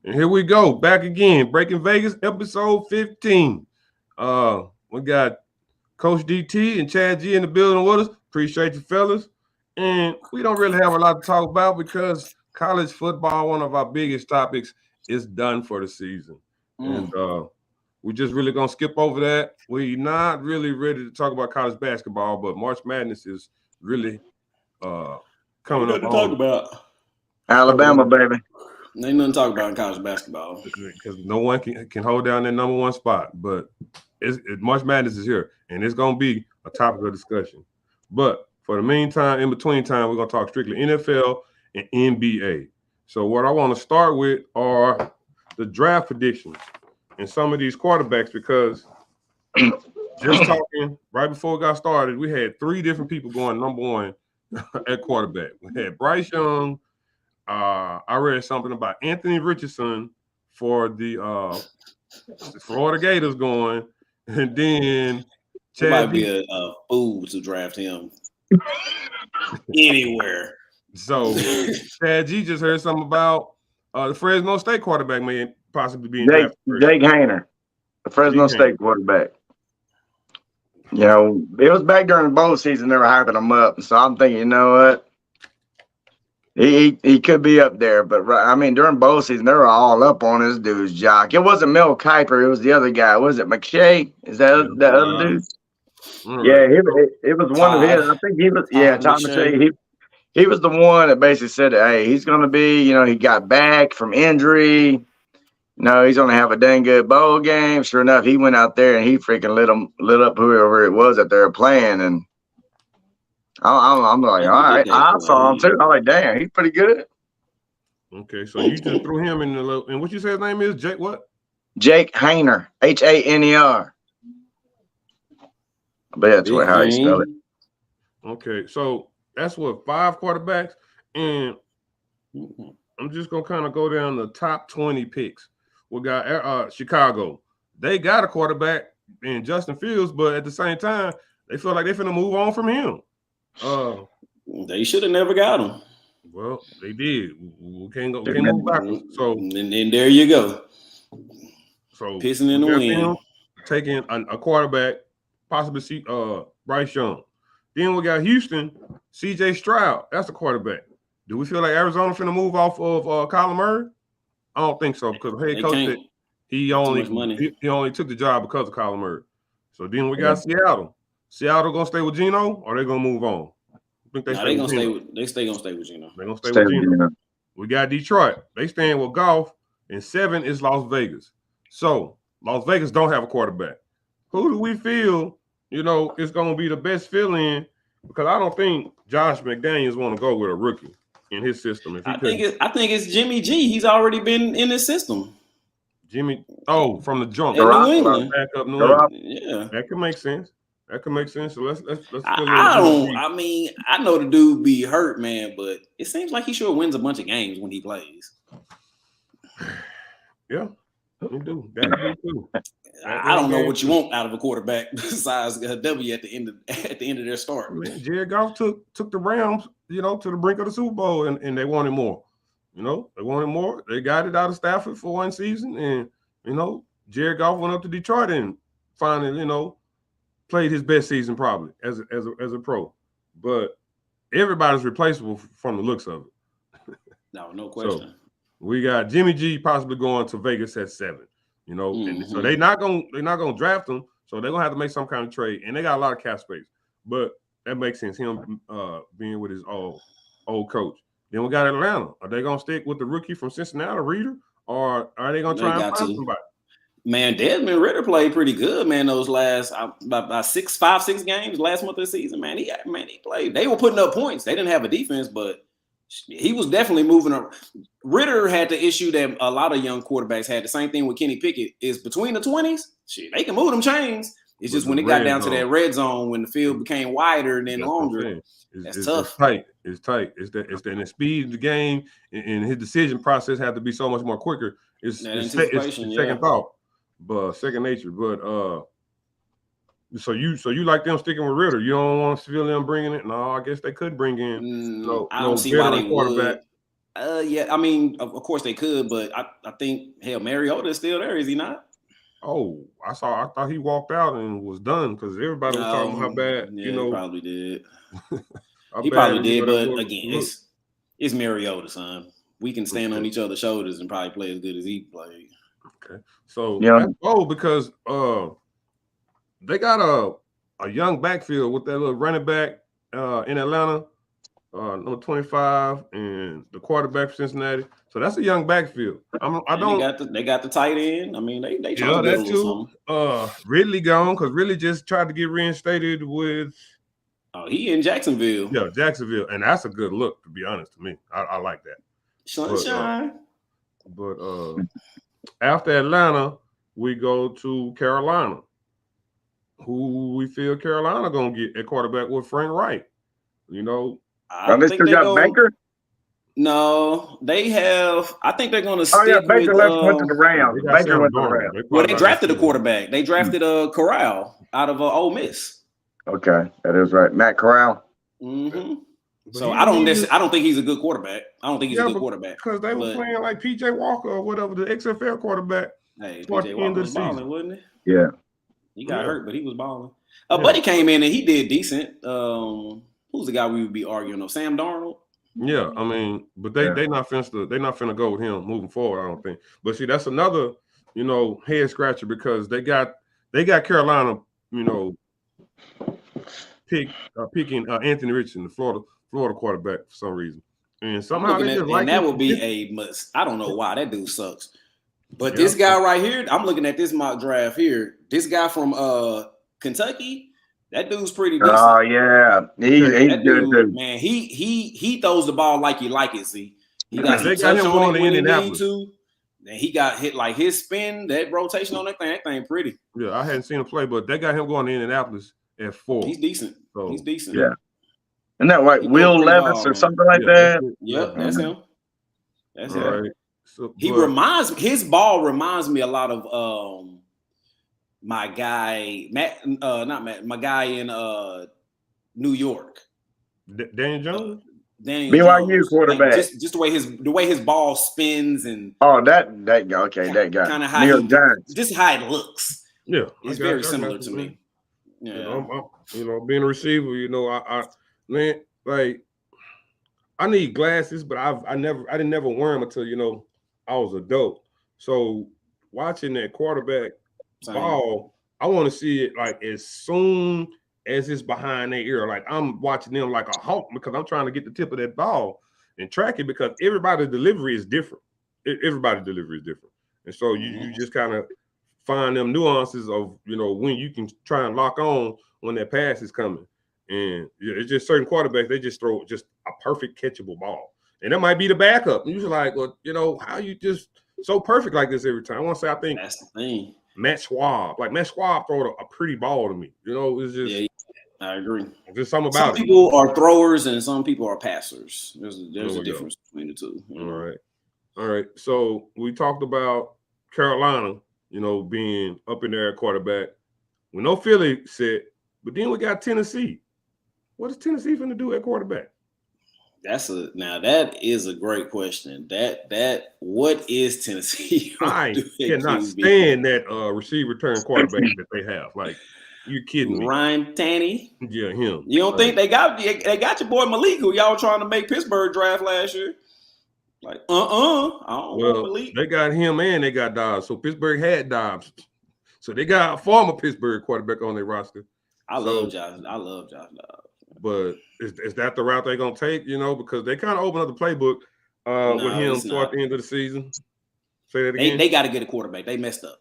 And here we go, back again. Breaking Vegas, episode 15. We got Coach DT and Chad G in the building with us. Appreciate you, fellas. And we don't really have a lot to talk about because college football, one of our biggest topics, is done for the season. And we're just really gonna skip over that. We're not really ready to talk about college basketball, but March Madness is really coming up to talk about. Alabama, baby. Ain't nothing to talk about in college basketball because no one can hold down their number one spot. But March Madness is here, and it's gonna be a topic of discussion. But for the meantime, in between time, we're gonna talk strictly NFL and NBA. So what I want to start with are the draft predictions and some of these quarterbacks, because just talking right before it got started, we had 3 different people going number one at quarterback. We had Bryce Young. I read something about Anthony Richardson for the Florida Gators going, and then Chad might be a fool to draft him anywhere. So Chad G just heard something about the Fresno State quarterback may possibly be Jake Haener, the Fresno State quarterback. You know, it was back during the bowl season they were hyping him up, so I'm thinking, you know what? He could be up there, but I mean, during bowl season, they were all up on this dude's jock. It wasn't Mel Kiper, it was the other guy. Was it McShay? Is that other dude? Yeah, it was one of his. I think he was, Tom McShay. He was the one that basically said, hey, he's going to be, you know, he got back from injury. No, he's going to have a dang good bowl game. Sure enough, he went out there and he freaking lit up whoever it was that they were playing, and I'm like, all right. I saw him too. I'm like, damn, he's pretty good. Okay, so you just threw him in the little, and what you say his name is? Jake what? Jake Haener, Haner. But that's how you spell it. Okay, so that's what, 5 quarterbacks, and I'm just gonna kind of go down the top 20 picks. We got Chicago. They got a quarterback in Justin Fields, but at the same time, they feel like they're finna move on from him. They should have never got him. Well, they did. We can't move backwards. So and there you go. So pissing in the wind. Taking a quarterback, possibly Bryce Young. Then we got Houston, CJ Stroud. That's the quarterback. Do we feel like Arizona finna move off of Kyler Murray? I don't think so, because head coach said he only took the job because of Kyler Murray. So then we got Seattle. Seattle gonna stay with Geno, or they gonna move on? I think they gonna stay with Geno. They're gonna stay with Geno. We got Detroit. They staying with Goff, and 7 is Las Vegas. So Las Vegas don't have a quarterback. Who do we feel, is gonna be the best fill-in? Because I don't think Josh McDaniels want to go with a rookie in his system. I think it's Jimmy G. He's already been in his system. Jimmy, from the jump. New England. Back up New England. Yeah. That could make sense. So let's I know the dude be hurt, man, but it seems like he sure wins a bunch of games when he plays. Yeah, he do. That too. I don't know what you want out of a quarterback besides a W at the end of their start. Man, Jared Goff took the Rams, to the brink of the Super Bowl, and they wanted more. They wanted more. They got it out of Stafford for one season, and Jared Goff went up to Detroit and finally, played his best season probably as a pro. But everybody's replaceable from the looks of it. No question. So we got Jimmy G possibly going to Vegas at 7. And so they're not gonna draft him, so they're gonna have to make some kind of trade, and they got a lot of cap space. But that makes sense, him being with his old coach. Then we got Atlanta. Are they gonna stick with the rookie from Cincinnati, Reader, or are they gonna try and find somebody? Man, Desmond Ridder played pretty good, man. Those last about 6 games last month of the season, man. He played. They were putting up points. They didn't have a defense, but he was definitely moving up. Ridder had the issue that a lot of young quarterbacks had. The same thing with Kenny Pickett is between the 20s. Shit, they can move them chains. It's just when it got down to that red zone, when the field became wider and then longer. That's tough. It's tight. It's the speed of the game, and his decision process had to be so much more quicker. It's second thought. But second nature, so you like them sticking with Ridder? You don't want to feel them bringing it? No, I guess they could bring in. I don't see why they would. Yeah, I mean, of course they could, but I think Mariota is still there, is he not? Oh, I thought he walked out and was done because everybody was talking about how bad, yeah, he probably did. how He bad, probably did, that but boy again, looked. it's Mariota, son. We can stand on Okay. each other's shoulders and probably play as good as he played. Okay, so Yeah. that's because they got a young backfield with that little running back in Atlanta, number 25, and the quarterback for Cincinnati. So that's a young backfield. They got the tight end. I mean, they trying to build that a little too. something. Ridley gone because Ridley just tried to get reinstated with He in Jacksonville. Yeah, Jacksonville, and that's a good look, to be honest to me. I like that. Sunshine. But after Atlanta, we go to Carolina. Who we feel Carolina gonna get at quarterback with Frank Wright? You know, they still got Baker. No, they have. I think they're going to stick Oh yeah, Baker went to the Rams. Baker went to the Rams. Well, they drafted a quarterback. They drafted Corral out of Ole Miss. Okay, that is right, Matt Corral. Mm-hmm. So I don't think he's a good quarterback. I don't think he's a good quarterback because they were playing like PJ Walker or whatever, the XFL quarterback. Hey, PJ Walker was balling, wasn't he? Yeah, he got hurt, but he was balling. Buddy came in and he did decent. Who's the guy we would be arguing? Sam Darnold. Yeah, I mean, but they not finna go with him moving forward. I don't think. But see, that's another head scratcher because they got Carolina, picking Anthony Richardson, the Florida quarterback for some reason, and somehow that would be a must. I don't know why that dude sucks, but this guy right here, I'm looking at this mock draft here. This guy from Kentucky. That dude's pretty decent. Oh yeah, he's good too. Man, he throws the ball like you like it. See, he got they got him going to Indianapolis. And he got hit like his spin, that rotation on that thing pretty. Yeah, I hadn't seen him play, but they got him going to Indianapolis at 4. He's decent. So, he's decent. Yeah. Isn't that like Will Levis or something like that? Yeah, that's him. That's him. Right. So, his ball reminds me a lot of my guy my guy in New York. Daniel Jones? BYU Jones. Quarterback. Like just the way his ball spins and that guy. Okay, that guy. Kind of how just how it looks. Yeah, it's very similar to me. Yeah, being a receiver, man, like I need glasses, but I didn't never wear them until I was adult. So watching that quarterback ball, I want to see it like as soon as it's behind their ear. Like I'm watching them like a hawk because I'm trying to get the tip of that ball and track it because everybody's delivery is different. Everybody's delivery is different. And so you just kind of find them nuances of, when you can try and lock on when that pass is coming. And it's just certain quarterbacks, they just throw just a perfect catchable ball. And that might be the backup. And you're like, well, how you just so perfect like this every time? I want to say, I think that's the thing. Matt Schwab throw a pretty ball to me. It's just I agree. There's something about some people are throwers and some people are passers. There's a difference between the two. All right. So we talked about Carolina, being up in there at quarterback. We know Philly set, but then we got Tennessee. What is Tennessee going to do at quarterback? That is a great question. What is Tennessee? I cannot stand that receiver turn quarterback that they have. Like, you kidding me? Ryan Tanny. Yeah, him. You don't think they got your boy Malik, who y'all trying to make Pittsburgh draft last year? Like, I don't know Malik. They got him and they got Dobbs. So Pittsburgh had Dobbs. So they got a former Pittsburgh quarterback on their roster. I love Josh Dobbs. But is that the route they're gonna take? Because they kind of open up the playbook with him toward the end of the season. Say that again. They got to get a quarterback. They messed up.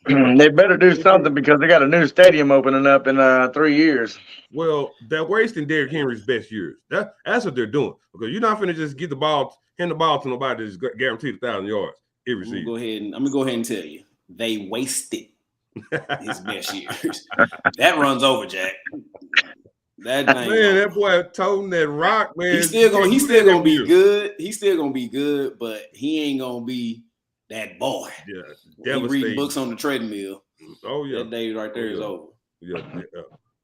They better do something because they got a new stadium opening up in 3 years. Well, they're wasting Derrick Henry's best years. That's what they're doing. Because you're not finna just hand the ball to nobody that's guaranteed 1,000 yards every season. I'm gonna go ahead and tell you, they wasted his best years. That runs over, Jack. That boy toting that rock, man. He's still gonna be good. He's still gonna be good, but he ain't gonna be that boy. Yeah, he reading books on the treadmill. Oh yeah, that day right there is over. Yeah.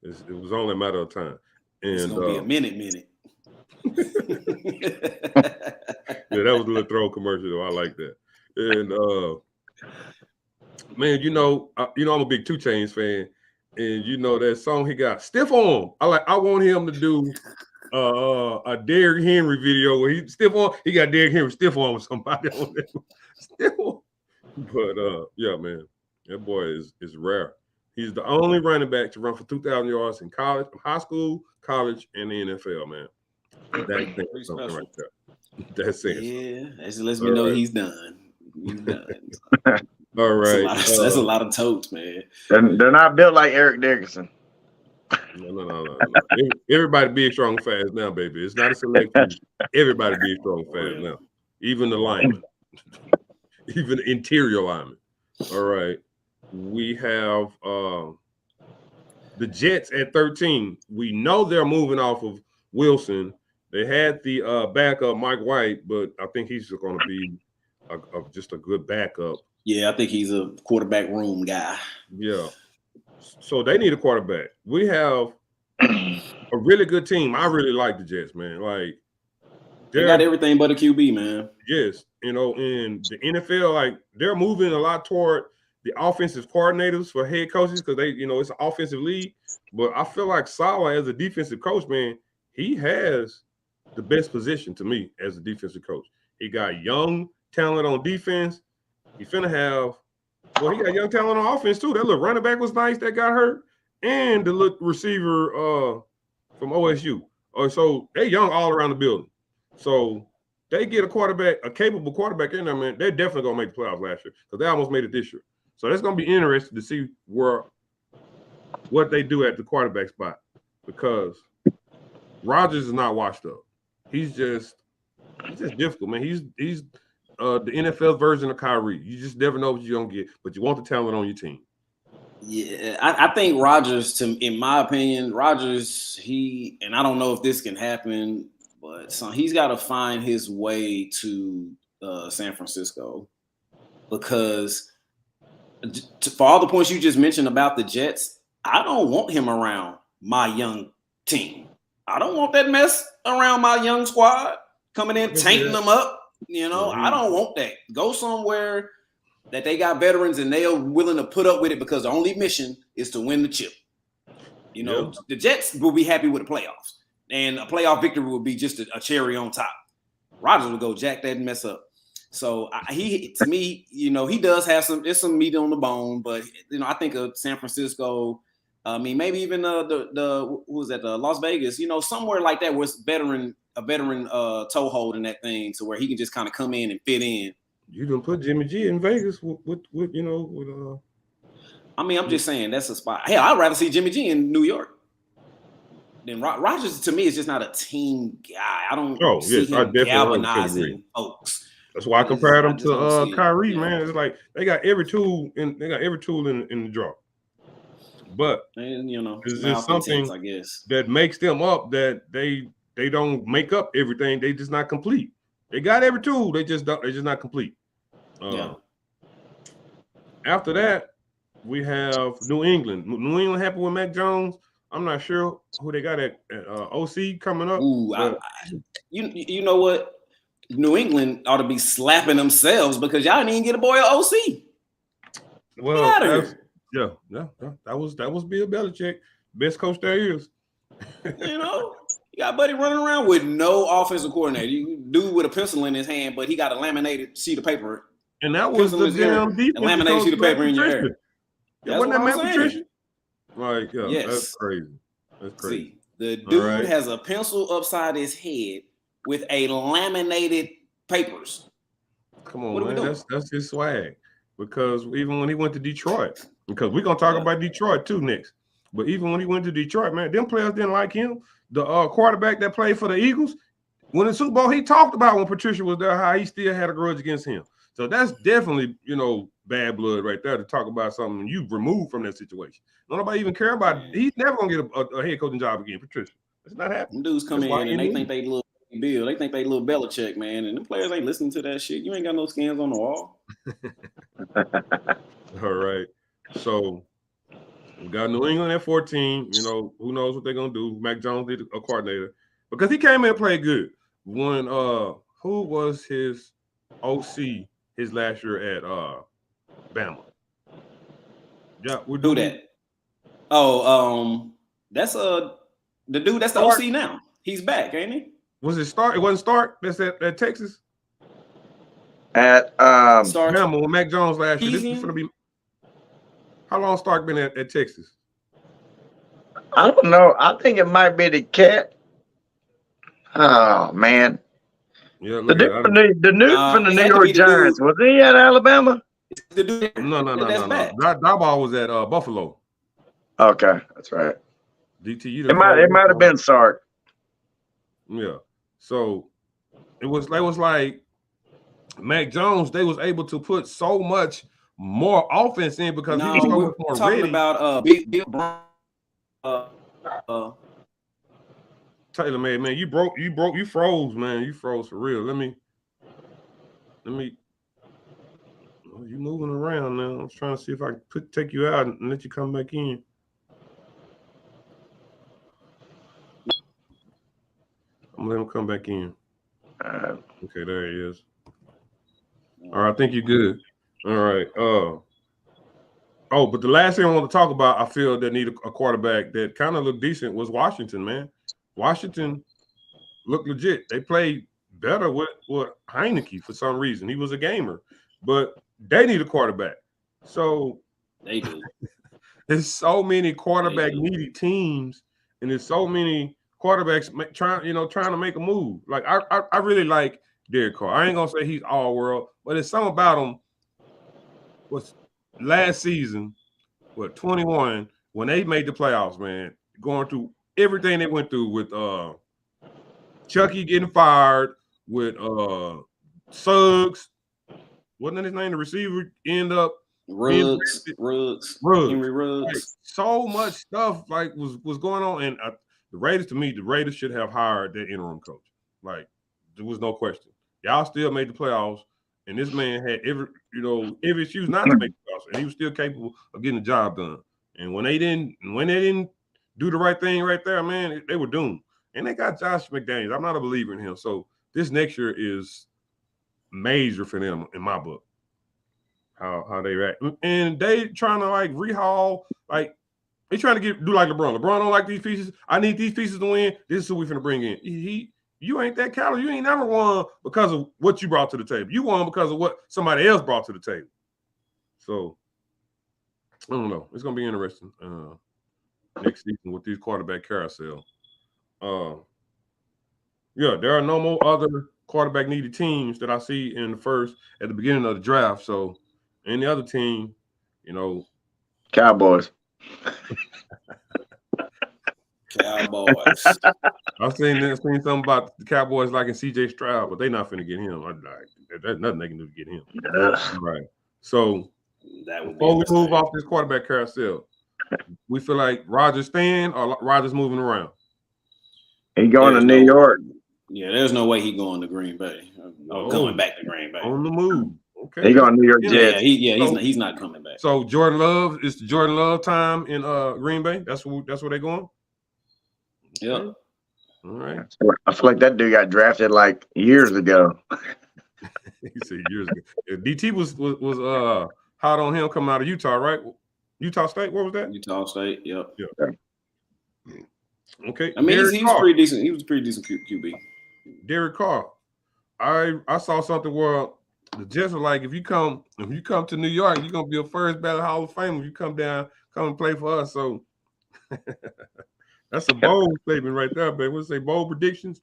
It was only a matter of time. And it's gonna be a minute. Yeah, that was a little throw commercial though. I like that. And man, I'm a big 2 Chainz fan, and that song he got, Stiff Arm. I want him to do a Derrick Henry video where he got Derrick Henry stiff arm with somebody on that. Stiff arm. But yeah, man, that boy is rare. He's the only running back to run for 2,000 yards in college, high school, college, and the NFL, man. That's something right there. That's saying that lets me know he's done. He's done. All right. That's a lot of totes, man. They're not built like Eric Dickerson. No. Everybody big, strong, fast now, baby. It's not a select few. Everybody big, strong, fast now. Even the linemen. Even the interior linemen. All right. We have the Jets at 13. We know they're moving off of Wilson. They had the backup, Mike White, but I think he's just going to be just a good backup. Yeah, I think he's a quarterback room guy. Yeah. So they need a quarterback. We have a really good team. I really like the Jets, man. Like they got everything but a QB, man. Yes, in the NFL, like they're moving a lot toward the offensive coordinators for head coaches because they, it's an offensive league. But I feel like Saleh as a defensive coach, man, he has the best position to me as a defensive coach. He got young talent on defense. He finna have. Well, he got young talent on offense too. That little running back was nice that got hurt, and the little receiver from OSU. So they young all around the building. So they get a capable quarterback in there, man. They're definitely gonna make the playoffs last year because they almost made it this year. So that's gonna be interesting to see what they do at the quarterback spot because Rodgers is not washed up. He's just difficult, man. He's the NFL version of Kyrie. You just never know what you're gonna get, but you want the talent on your team. Yeah, I think Rodgers, in my opinion, and I don't know if this can happen, but he's got to find his way to San Francisco because for all the points you just mentioned about the Jets, I don't want him around my young team. I don't want that mess around my young squad coming in, tanking them up. I don't want that. Go somewhere that they got veterans and they are willing to put up with it because the only mission is to win the chip. The Jets will be happy with the playoffs, and a playoff victory will be just a cherry on top. Rodgers will go jack that and mess up. So he does have some meat on the bone, but I think of San Francisco. I mean, maybe even the Las Vegas, somewhere like that was a veteran toehold in that thing to where he can just kind of come in and fit in. You done put Jimmy G in Vegas with I mean, I'm just saying that's a spot. Hell, I'd rather see Jimmy G in New York than Rodgers. To me, is just not a team guy. I don't see him galvanizing folks. That's why I compared him to Kyrie, man. It's like they got every tool in the drawer. But it's just something I guess that makes them up that they don't make up everything. They just not complete. They got every tool. They're just not complete. After that, we have New England. New England happy with Mac Jones. I'm not sure who they got at OC coming up. Ooh, you know what? New England ought to be slapping themselves because y'all didn't even get a boy an OC. Well, that was Bill Belichick, best coach there is. You got Buddy running around with no offensive coordinator. You dude with a pencil in his hand, but he got a laminated sheet of paper. And that was the damn defense. A laminated sheet of paper in your hair. Wasn't that Matt Patricia? Like, yes. That's crazy. That's crazy. See, the dude has a pencil upside his head with a laminated papers. Come on, man. That's his swag. Because even when he went to Detroit, because we're gonna talk about Detroit too next. But even when he went to Detroit, man, them players didn't like him. The quarterback that played for the Eagles, when the Super Bowl, he talked about when Patricia was there, how he still had a grudge against him. So that's definitely, bad blood right there to talk about something you've removed from that situation. Nobody even care about it. He's never gonna get a head coaching job again, Patricia. It's not happening. Them dudes come in and they think they little Bill. They think they little Belichick, man. And them players ain't listening to that shit. You ain't got no scans on the wall. All right. So we got New England at 14. Who knows what they're gonna do? Mac Jones did a coordinator because he came in and played good. When who was his OC his last year at Bama? Yeah, Who that? Oh, that's the dude. That's the Stark. OC now. He's back, ain't he? Was it Stark? It wasn't Stark. That's at Texas. At Stark. Bama with Mac Jones last year. This is going to be. How long Stark been at Texas? I don't know. I think it might be the cat. Oh man. Yeah, the dude from the New York Giants. Was he at Alabama? No. That ball was at Buffalo. Okay, that's right. DT. It might have been Sark. Yeah. So it was like Mac Jones. They was able to put so much more offense in because he was so much more talking ready. About Taylor, man, you froze, man. You froze for real. Let me. Oh, you moving around now. I'm trying to see if I can take you out and let you come back in. I'm gonna let him come back in. Okay, there he is. All right, I think you're good. All right. But the last thing I want to talk about, I feel that need a quarterback that kind of looked decent was Washington, man. Washington looked legit. They played better with Heineke for some reason. He was a gamer, but they need a quarterback. So they do. There's so many quarterback needy teams, and there's so many quarterbacks trying to make a move. Like I really like Derek Carr. I ain't gonna say he's all world, but it's something about him. Was last season, 21 when they made the playoffs, man, going through everything they went through with Chucky getting fired, with Suggs, wasn't his name? The receiver end up Ruggs. Henry Ruggs. Like, so much stuff was going on, and the Raiders should have hired their interim coach. Like there was no question. Y'all still made the playoffs, and this man had every excuse not to make the playoffs, and he was still capable of getting the job done. And when they didn't do the right thing right there, man, they were doomed. And they got Josh McDaniels. I'm not a believer in him, so this next year is major for them in my book. How they act, and they trying to like rehaul, like they trying to do like LeBron. LeBron don't like these pieces. I need these pieces to win. This is who we finna bring in. You ain't that caliber. You ain't never won because of what you brought to the table. You won because of what somebody else brought to the table. So I don't know. It's gonna be interesting next season with these quarterback carousel. There are no more other quarterback needed teams that I see in at the beginning of the draft. So any other team, Cowboys. Cowboys. I've seen something about the Cowboys liking CJ Stroud, but they're not finna get him. There's nothing they can do to get him. Right. So before we move off this quarterback carousel, we feel like Rodgers staying or Rodgers moving around. He going to New York. Yeah, there's no way he going to Green Bay. Going back to Green Bay. On the move. Okay. He going to New York Jets. He's not coming back. So Jordan Love, it's the Jordan Love time in Green Bay. That's where they're going. Yeah. All right. I feel like that dude got drafted like years ago. He said years ago. DT was hot on him coming out of Utah, right? Utah State. What was that? Utah State. Yep. Yeah. Okay. I mean, he was pretty decent. He was a pretty decent QB. Derek Carr. I saw something where the Jets were like, if you come to New York, you're gonna be a first ballot Hall of Fame if you come and play for us. So that's a bold statement right there, baby. We'll say bold predictions.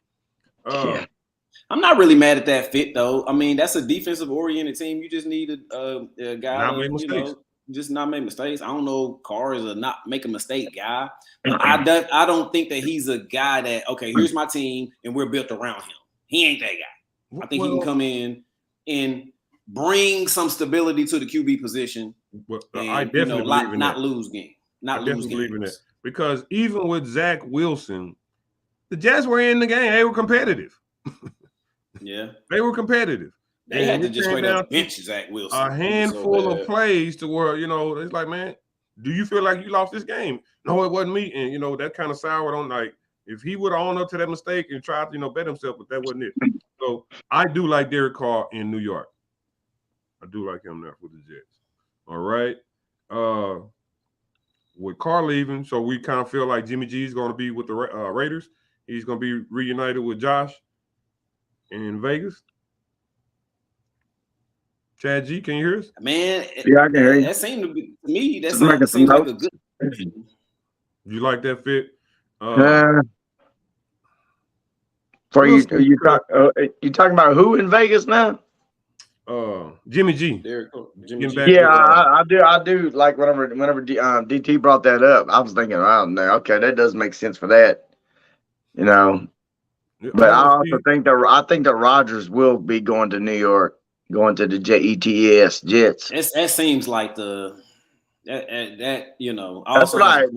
I'm not really mad at that fit though. I mean, that's a defensive oriented team. You just need a guy not make mistakes. Just not make mistakes. I don't know. Carr is a not make a mistake guy. But I don't think that he's a guy that here's my team and we're built around him. He ain't that guy. I think he can come in and bring some stability to the QB position. And, I definitely believe in not that. Lose game. Not lose games. Believe in that. Because even with Zach Wilson, the Jets were in the game. They were competitive. Yeah. They were competitive. They had to just straight up bench Zach Wilson. A handful of plays to where, it's like, man, do you feel like you lost this game? No, it wasn't me. And, that kind of soured on, like, If he would have owned up to that mistake and tried to, bet himself, but that wasn't it. So I do like Derek Carr in New York. I do like him there for the Jets. All right. With Carr leaving, so we kind of feel like Jimmy G is going to be with the Raiders. He's going to be reunited with Josh in Vegas. Chad G, can you hear us? Man, yeah, I can hear you. That seemed to be to me. That Just seems like making a good. You like that fit? For you talking about who in Vegas now? Jimmy G. Jimmy G. Back Yeah, with, I do. Like whenever DT brought that up, I was thinking, oh no, okay, that does make sense for that, But I also think that Rodgers will be going to New York, going to the Jets. That seems like that That's right.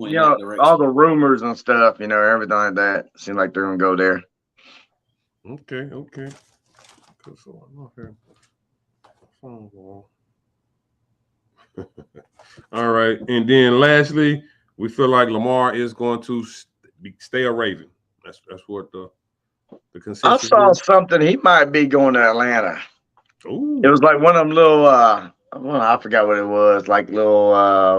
All the rumors and stuff, everything like that. Seems like they're gonna go there. Okay. So I'm not here. Phone call. All right, and then lastly, we feel like Lamar is going to stay a Raven. That's what the consensus. I saw something. He might be going to Atlanta. Ooh. It was like one of them little. I forgot what it was. Like little,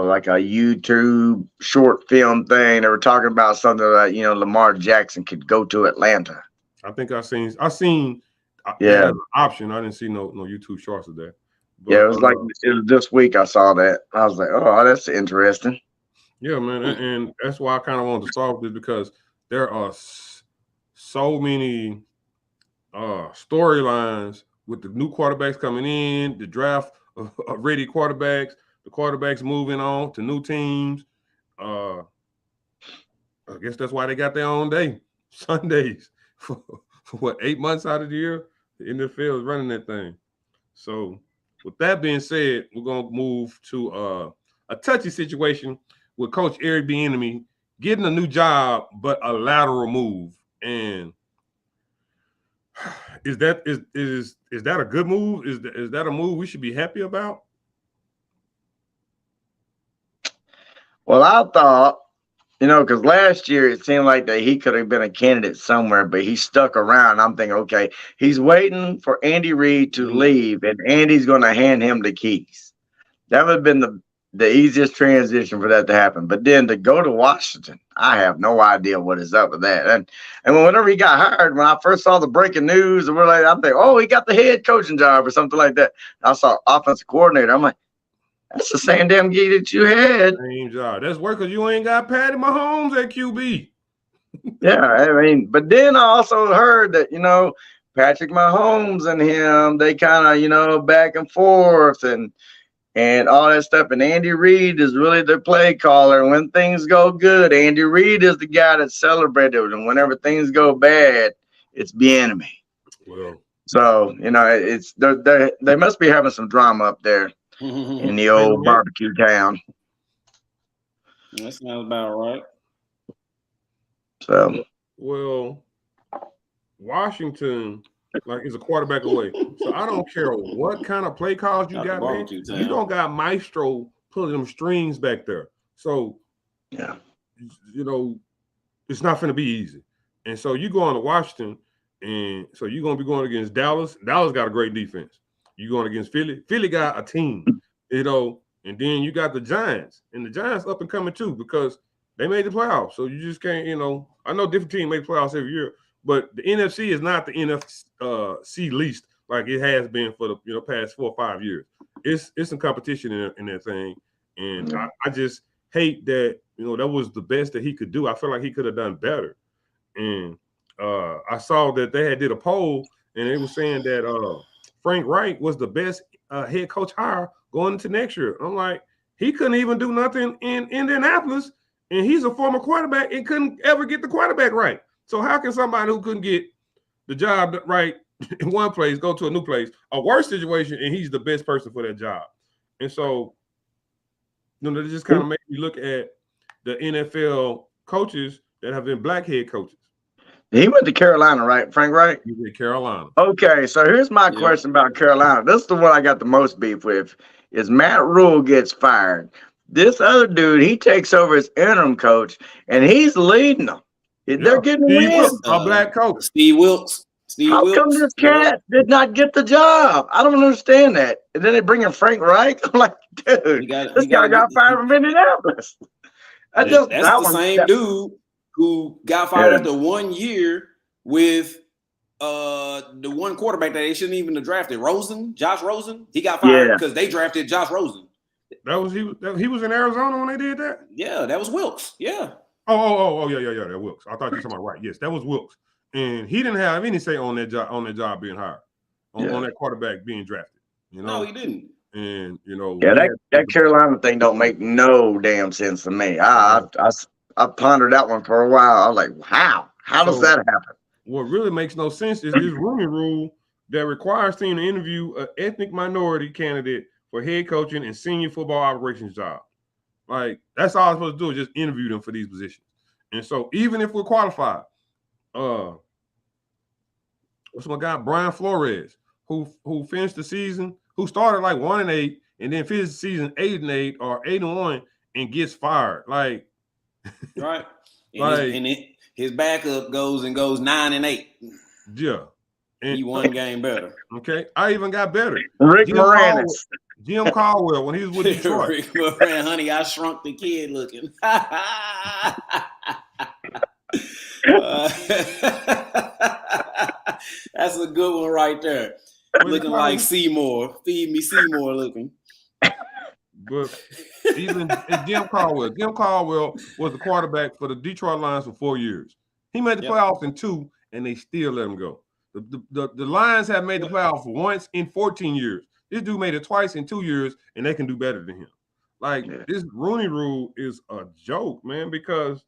like a YouTube short film thing. They were talking about something like Lamar Jackson could go to Atlanta. I think I seen. Yeah. An option. I didn't see no YouTube shorts of that. But, yeah, it was this week I saw that. I was like, oh, that's interesting. Yeah, man, and that's why I kind of wanted to start with this, because there are so many storylines with the new quarterbacks coming in, the draft of ready quarterbacks, the quarterbacks moving on to new teams. I guess that's why they got their own day, Sundays, for what, 8 months out of the year. The NFL is running that thing. So with that being said, we're going to move to a touchy situation with Coach Eric Bieniemy getting a new job, but a lateral move. And is that a good move? Is that a move we should be happy about? Well, I thought, because last year it seemed like that he could have been a candidate somewhere, but he stuck around. I'm thinking, okay, he's waiting for Andy Reid to leave, and Andy's going to hand him the keys. That would have been the easiest transition for that to happen. But then to go to Washington, I have no idea what is up with that. And whenever he got hired, when I first saw the breaking news, and we're like, I'm thinking, oh, he got the head coaching job or something like that. I saw offensive coordinator. I'm like, that's the same damn gig that you had. Same job. That's work because you ain't got Patty Mahomes at QB. Yeah, but then I also heard that, Patrick Mahomes and him, they kind of, back and forth and all that stuff. And Andy Reid is really the play caller. When things go good, Andy Reid is the guy that's celebrated. And whenever things go bad, it's Bieniemy. Well, so, it's they must be having some drama up there. In the old barbecue town. That sounds about right. So, well, Washington is a quarterback away. So I don't care what kind of play calls you got, man. You don't got Maestro pulling them strings back there. So, yeah, it's not going to be easy. And so you go on to Washington, and so you're going to be going against Dallas. Dallas got a great defense. You going against Philly. Philly got a team, and then you got the Giants, and the Giants up and coming too, because they made the playoffs. So you just can't, I know different teams make playoffs every year, but the NFC is not the NFC least like it has been for the past 4 or 5 years. It's some competition in that thing, and I just hate that that was the best that he could do. I feel like he could have done better, and I saw that they did a poll, and they were saying that Frank Reich was the best head coach hire going into next year. I'm like, he couldn't even do nothing in Indianapolis, and he's a former quarterback and couldn't ever get the quarterback right. So how can somebody who couldn't get the job right in one place go to a new place, a worse situation, and he's the best person for that job? And so, that just kind of made me look at the NFL coaches that have been black head coaches. He went to Carolina, right, Frank Reich? He went to Carolina. Okay, so here's my question about Carolina. This is the one I got the most beef with, is Matt Rule gets fired. This other dude, he takes over as interim coach, and he's leading them. They're getting Steve wins. Wilkes, our black coach. Steve Wilkes. How come this cat did not get the job? I don't understand that. And then they bring in Frank Reich. I'm like, dude, this guy got fired from Indianapolis. That's the same dude who got fired after 1 year with the one quarterback that they shouldn't even have drafted, Josh Rosen. He got fired because they drafted Josh Rosen. That was he was in Arizona when they did that? Yeah, that was Wilkes. Yeah. Oh, yeah, that Wilkes. I thought you were talking about right. Yes, that was Wilkes. And he didn't have any say on that job being hired, on that quarterback being drafted. You know? No, he didn't. And you know, that Carolina thing don't make no damn sense to me. I pondered that one for a while. I was like, how does that happen? What really makes no sense is this Rooney Rule that requires team to interview an ethnic minority candidate for head coaching and senior football operations job. Like, that's all I'm supposed to do is just interview them for these positions. And so even if we're qualified, what's my guy, Brian Flores, who finished the season, who started like 1-8 and then finished the season 8-8 or 8-1 and gets fired. Like, right. And his backup goes 9-8. Yeah. And he one game better. Okay. I even got better. Rick Moranis. Jim Caldwell when he was with Detroit. Rick Moran, honey, I shrunk the kid looking. That's a good one right there. Looking like Seymour. Feed me Seymour looking. But even Jim Caldwell was the quarterback for the Detroit Lions for 4 years. He made the playoffs in 2, and they still let him go. The Lions have made the playoffs once in 14 years. This dude made it twice in 2 years, and they can do better than him. Like, this Rooney Rule is a joke, man, because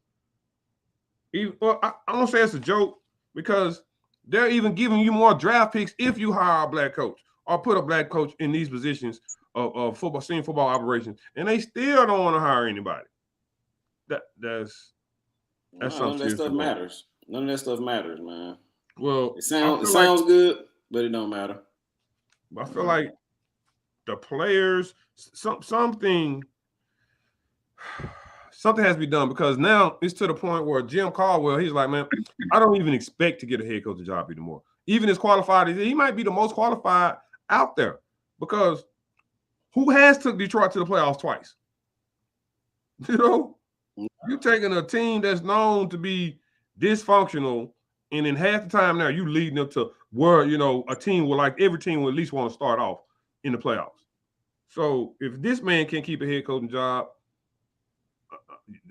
I don't say it's a joke because they're even giving you more draft picks if you hire a black coach or put a black coach in these positions of football, senior football operations, and they still don't want to hire anybody. That's something. None of that stuff matters. None of that stuff matters, man. Well, it sounds good, but it don't matter. I feel like the players, something has to be done because now it's to the point where Jim Caldwell, he's like, man, I don't even expect to get a head coaching job anymore. Even as qualified as he might be the most qualified out there because who has took Detroit to the playoffs twice? You know, you're taking a team that's known to be dysfunctional, and in half the time now you leading them to where, you know, a team will like every team will at least want to start off in the playoffs. So if this man can't keep a head coaching job,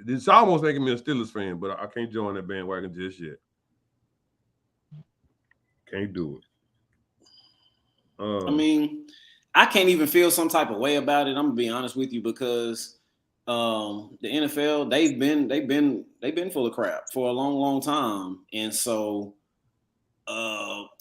it's almost making me a Steelers fan, but I can't join that bandwagon just yet. Can't do it. I mean, I can't even feel some type of way about it. I'm gonna be honest with you because the NFL they've been full of crap for a long time, and so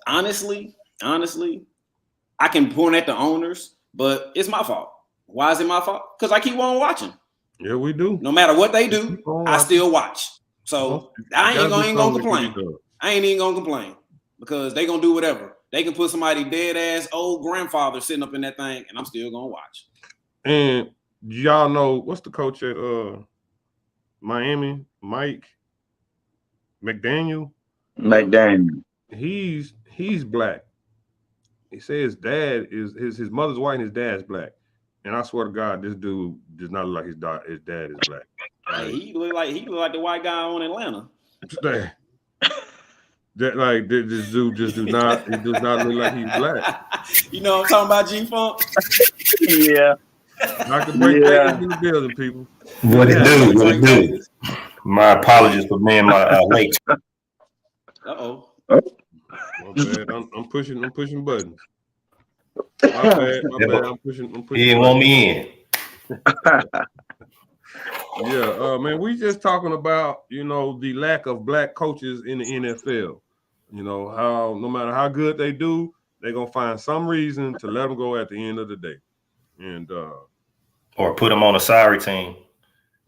honestly, I can point at the owners, but it's my fault. Why is it my fault? Because I keep on watching. Yeah, we do. No matter what they do, I still watch. So I ain't gonna complain. I ain't even gonna complain because they gonna do whatever. They can put somebody dead ass old grandfather sitting up in that thing, and I'm still gonna watch. And y'all know what's the coach at Miami? Mike McDaniel. He's black. He says his dad is his mother's white and his dad's black. And I swear to God, this dude does not look like his dad is black. Like, he look like the white guy on Atlanta. This dude just does not look like he's black. You know what I'm talking about, G-Funk? Yeah. I can break that in the building, people. What it do? My apologies for being late. Uh-oh. My bad. I'm pushing buttons. My bad. I'm pushing. He didn't want me in. Yeah, man, we just talking about, you know, the lack of black coaches in the NFL. You know, how no matter how good they do, they're going to find some reason to let them go at the end of the day. And or put them on a sorry team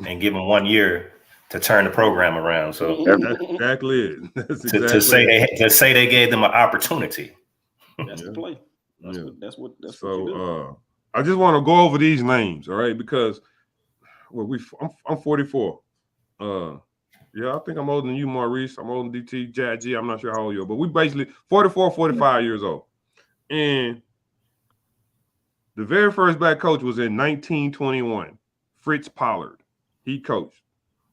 and give them 1 year to turn the program around. So that's exactly it. That's exactly to say they gave them an opportunity. That's the play. That's what you do. I just want to go over these names, all right? Because I'm 44. Yeah, I think I'm older than you, Maurice. I'm older than DT, Jack G. I'm not sure how old you are, but we basically 44, 45 years old. And the very first black coach was in 1921, Fritz Pollard. He coached.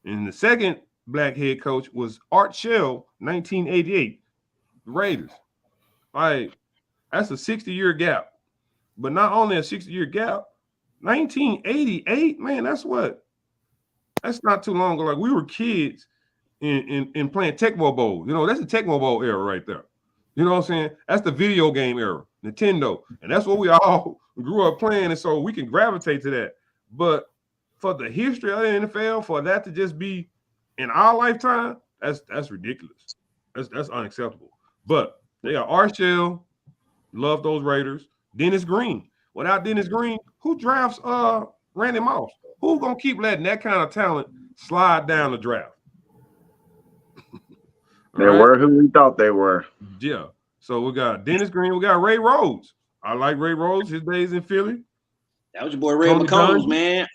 And the second black head coach was Art Shell, 1988, the Raiders. Like, that's a 60-year gap. But not only a 60-year gap, 1988, man, that's not too long ago. Like, we were kids in playing Tecmo Bowl. You know, that's the Tecmo Bowl era right there. You know what I'm saying? That's the video game era, Nintendo. And that's what we all grew up playing. And so we can gravitate to that. But for the history of the NFL, for that to just be in our lifetime, that's ridiculous. That's unacceptable. But they are Arshell, love those Raiders. Dennis Green. Without Dennis Green, who drafts Randy Moss? Who's gonna keep letting that kind of talent slide down the draft? They were who we thought they were. Yeah. So we got Dennis Green, we got Ray Rhodes. I like Ray Rhodes, his days in Philly. That was your boy Ray McCombs, man.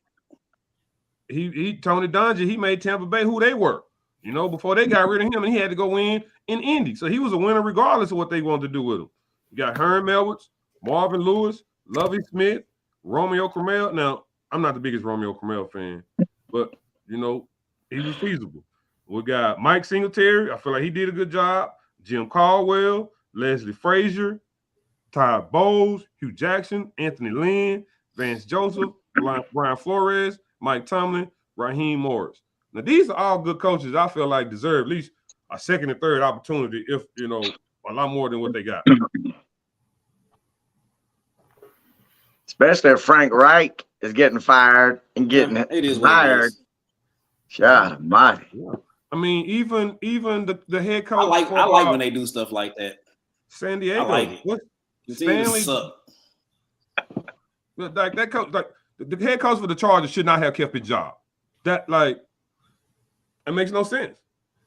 He Tony Dungy, he made Tampa Bay who they were. You know, before they got rid of him, and he had to go in Indy. So he was a winner regardless of what they wanted to do with him. You got Herm Edwards, Marvin Lewis, Lovie Smith, Romeo Crennel. Now, I'm not the biggest Romeo Crennel fan, but, you know, he was feasible. We got Mike Singletary. I feel like he did a good job. Jim Caldwell, Leslie Frazier, Todd Bowles, Hugh Jackson, Anthony Lynn, Vance Joseph, Brian Flores, Mike Tomlin, Raheem Morris. Now, these are all good coaches I feel like deserve at least a second and third opportunity, if, you know, a lot more than what they got. Especially if Frank Reich is getting fired and getting hired. God almighty. Yeah. I mean, even the head coach. I like when they do stuff like that. San Diego. I like it. What? Stanley suck. Like that coach, like the head coach for the Chargers should not have kept his job. That it makes no sense.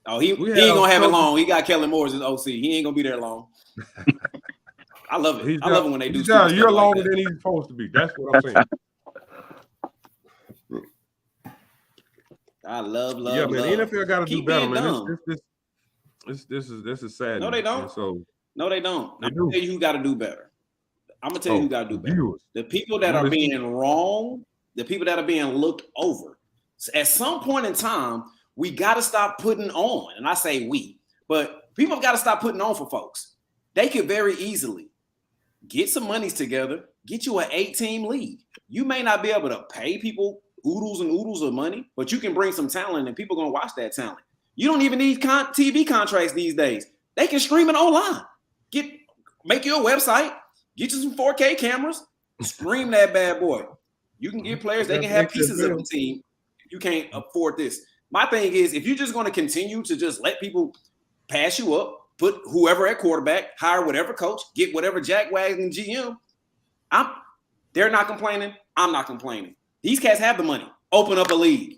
Oh, he ain't gonna have it long. He got Kellen Moore as his OC. He ain't gonna be there long. I love it. I love it when they do stuff. You're like longer that. than he's supposed to be. That's what I'm saying. I love. Yeah, man. The NFL got to do better, man. This is sad. No, they don't. No, they don't. I'm gonna tell you who got to do better. I'm gonna tell you who got to do better. The people that are being wrong, the people that are being looked over. At some point in time, we got to stop putting on, and I say we, but people have got to stop putting on for folks. They could very easily get some monies together, get you an 8-team league. You may not be able to pay people oodles and oodles of money, but you can bring some talent, and people are gonna watch that talent. You don't even need TV contracts these days. They can stream it online. Make you a website, get you some 4K cameras, stream that bad boy. You can get players, they can have pieces of the team. You can't afford this. My thing is, if you're just going to continue to just let people pass you up, put whoever at quarterback, hire whatever coach, get whatever jackwagon GM, they're not complaining. I'm not complaining. These cats have the money. Open up a league.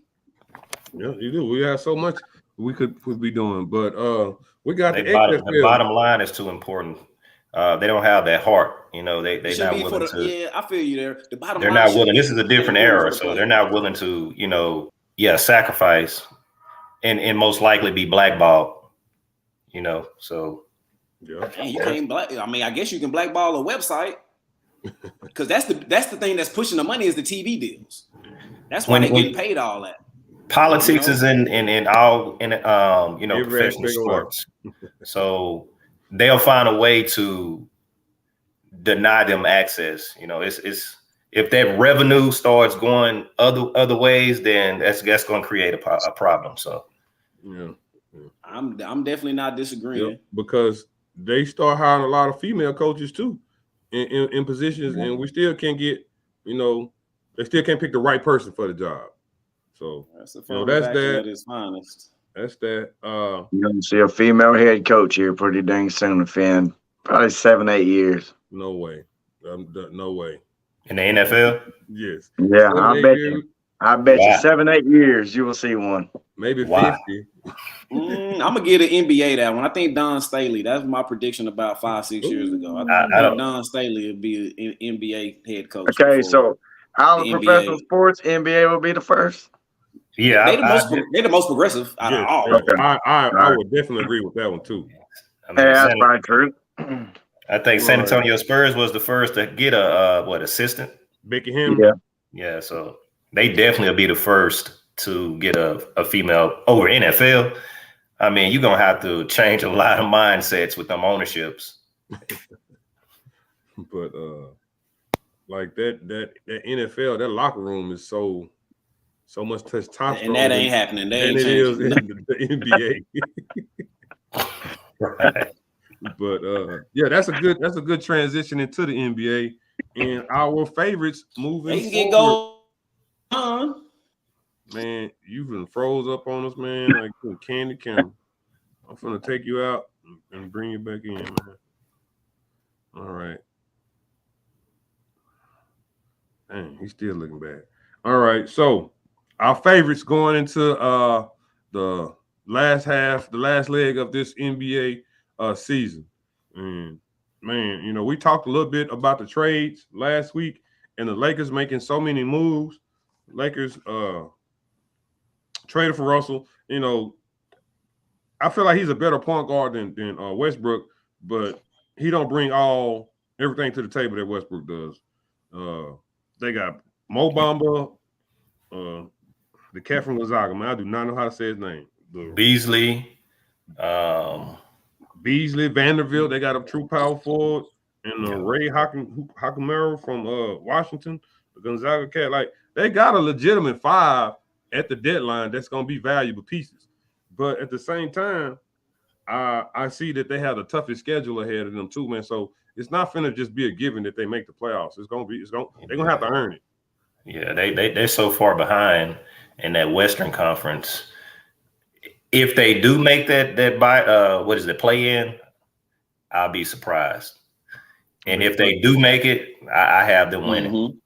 Yeah, you do. We have so much we could be doing, but we got the bottom line is too important. They don't have that heart, you know. They not willing to. Yeah, I feel you there. The bottom they're line not willing. This is a different era, so they're not willing to, you know, sacrifice and most likely be blackballed. You know, so yeah. Man, you can't I guess you can blackball a website because that's the thing that's pushing the money is the TV deals. That's why they're getting paid all that. Politics is in professional sports, so they'll find a way to deny them access. You know, it's if that revenue starts going other ways, then that's going to create a problem. So, yeah. I'm definitely not disagreeing. Yep, because they start hiring a lot of female coaches too in positions, and we still can't get, you know, they still can't pick the right person for the job. So that's that. At its finest. That's that. You're gonna see a female head coach here pretty dang soon, Finn. Probably 7-8 years. No way. No way. In the NFL? Yes. Yeah, I bet you 7-8 years you will see one. Maybe 50. I'm gonna get an NBA that one. I think Don Staley. That's my prediction about 5-6 years ago. I think Don Staley would be an NBA head coach. Okay, so out of professional sports, NBA will be the first. Yeah, they're the most progressive out of all. Okay. I would definitely agree with that one too. I mean, that's probably true. I think San Antonio Spurs was the first to get a assistant. Becky Hammond. Yeah. Yeah, so they definitely will be the first to get a female over NFL. I mean, you're gonna have to change a lot of mindsets with them ownerships. But like that NFL, that locker room is so much testosterone, and that ain't happening. They ain't it is in changing. the NBA. Right. But yeah, that's a good transition into the NBA and our favorites moving They can forward. get going. Man, you've been froze up on us, man. Like candy camera. I'm gonna take you out and bring you back in, man. All right. Dang, he's still looking bad. All right, so our favorites going into the last leg of this NBA season. And man, you know, we talked a little bit about the trades last week and the Lakers making so many moves. Lakers traded for Russell. You know, I feel like he's a better point guard than Westbrook, but he don't bring everything to the table that Westbrook does. They got Mo Bamba, the cat from Gonzaga. Man, I do not know how to say his name. Beasley, Vanderbilt. They got a true power forward, and Ray Hackamero from Washington, the Gonzaga cat. Like they got a legitimate 5 at the deadline that's going to be valuable pieces. But at the same time, I see that they have the toughest schedule ahead of them too, man. So it's not finna just be a given that they make the playoffs. They're gonna have to earn it. Yeah, they're so far behind in that Western Conference. If they do make that play in, I'll be surprised. And if they do make it, I have them winning.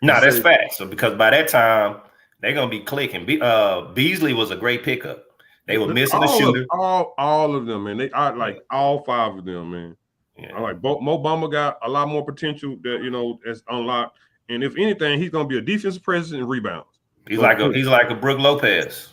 No, that's fact. So because by that time they're gonna be clicking. Beasley was a great pickup. They were missing a shooter. All of them, man. They are like all 5 of them, man. Yeah. I like Mo Bamba got a lot more potential that that's unlocked. And if anything, he's gonna be a defensive presence and rebounds. He's like a Brook Lopez.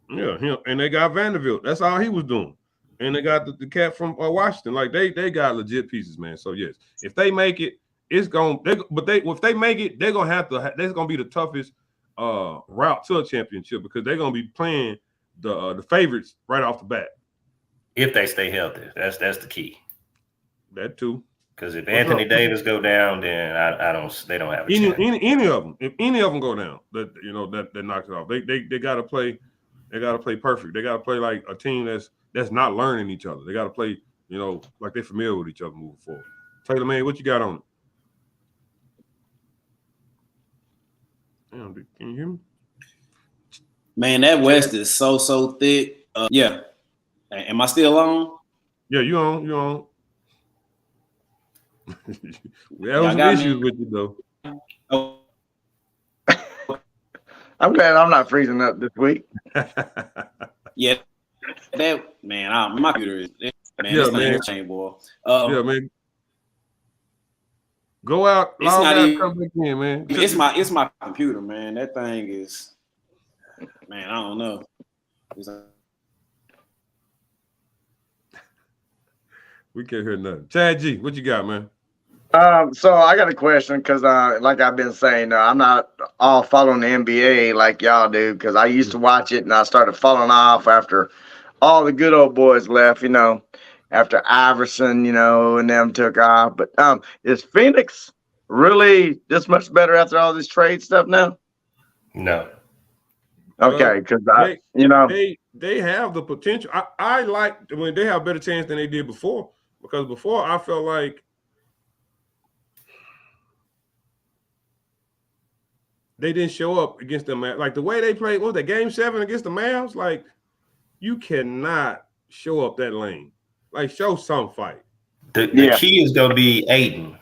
Yeah, him. And they got Vanderbilt. That's all he was doing. And they got the cat from Washington. Like they got legit pieces, man. So yes, if they make it, it's gonna. If they make it, they're gonna have to. That's gonna be the toughest route to a championship because they're gonna be playing the favorites right off the bat. If they stay healthy, that's the key. That too. Because if Anthony Davis go down, then they don't have a chance. Any of them. If any of them go down, that knocks it off. They gotta play. They gotta play perfect. They gotta play like a team that's not learning each other. They gotta play, like they're familiar with each other moving forward. Taylor, man, what you got on it? Damn, can you hear me? Man, that West is so thick. Yeah. Am I still on? Yeah, you on. We have some issues with you though. Oh. I'm glad I'm not freezing up this week. Yeah, that man, my computer is this thing, boy. Yeah, man. Go out, log out, come back in, man. It's my computer, man. That thing is, man, I don't know. We can't hear nothing. Chad G, what you got, man? So I got a question because, like I've been saying, I'm not all following the NBA like y'all do because I used to watch it and I started falling off after all the good old boys left, after Iverson, and them took off. But is Phoenix really this much better after all this trade stuff now? No. Okay, because they have the potential. I like when they have a better chance than they did before because before I felt like they didn't show up against them. Like the way they played, what was that, game 7 against the Mavs? Like, you cannot show up that lane. Like, show some fight. The key is going to be Ayton.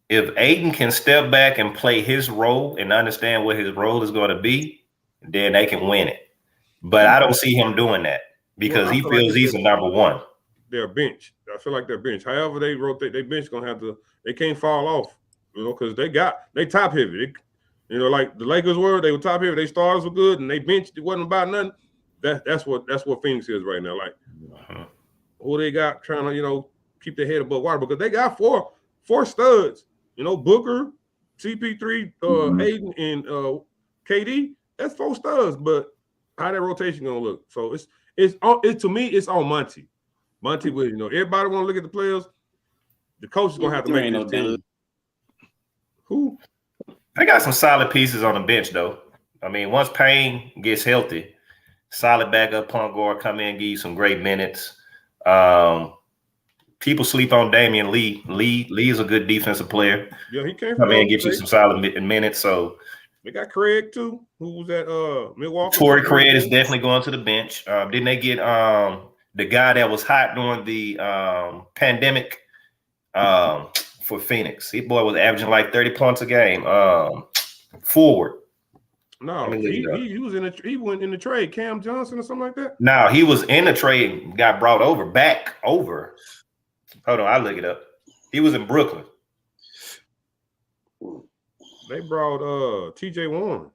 If Ayton can step back and play his role and understand what his role is going to be, then they can win it. But I don't see him doing that because he feels he's a number one. They're bench. I feel like they're bench. However they rotate, their bench going to have to – they can't fall off, because they top heavy. You know, like the Lakers were, they were top heavy. They starters were good, and they benched. It wasn't about nothing. That's what Phoenix is right now. Like who they got trying to keep their head above water because they got four studs. You know, Booker, CP3, Aiden, and KD. That's 4 studs. But how that rotation gonna look? So it's to me it's on Monty. Monty will everybody want to look at the players. The coach is gonna have to make this team. Who? They got some solid pieces on the bench, though. I mean, once Payne gets healthy, solid backup point guard come in, give you some great minutes. People sleep on Damian Lee. Lee is a good defensive player. Yeah, he came come in and get you some solid minutes. So they got Craig too, who was at Milwaukee. Torrey Craig is definitely going to the bench. Didn't they get the guy that was hot during the pandemic? For Phoenix, he boy was averaging like 30 points a game. Forward. No, he was he went in the trade. Cam Johnson or something like that. No, he was in the trade. Got brought back over. Hold on, I'll look it up. He was in Brooklyn. They brought T.J. Warren.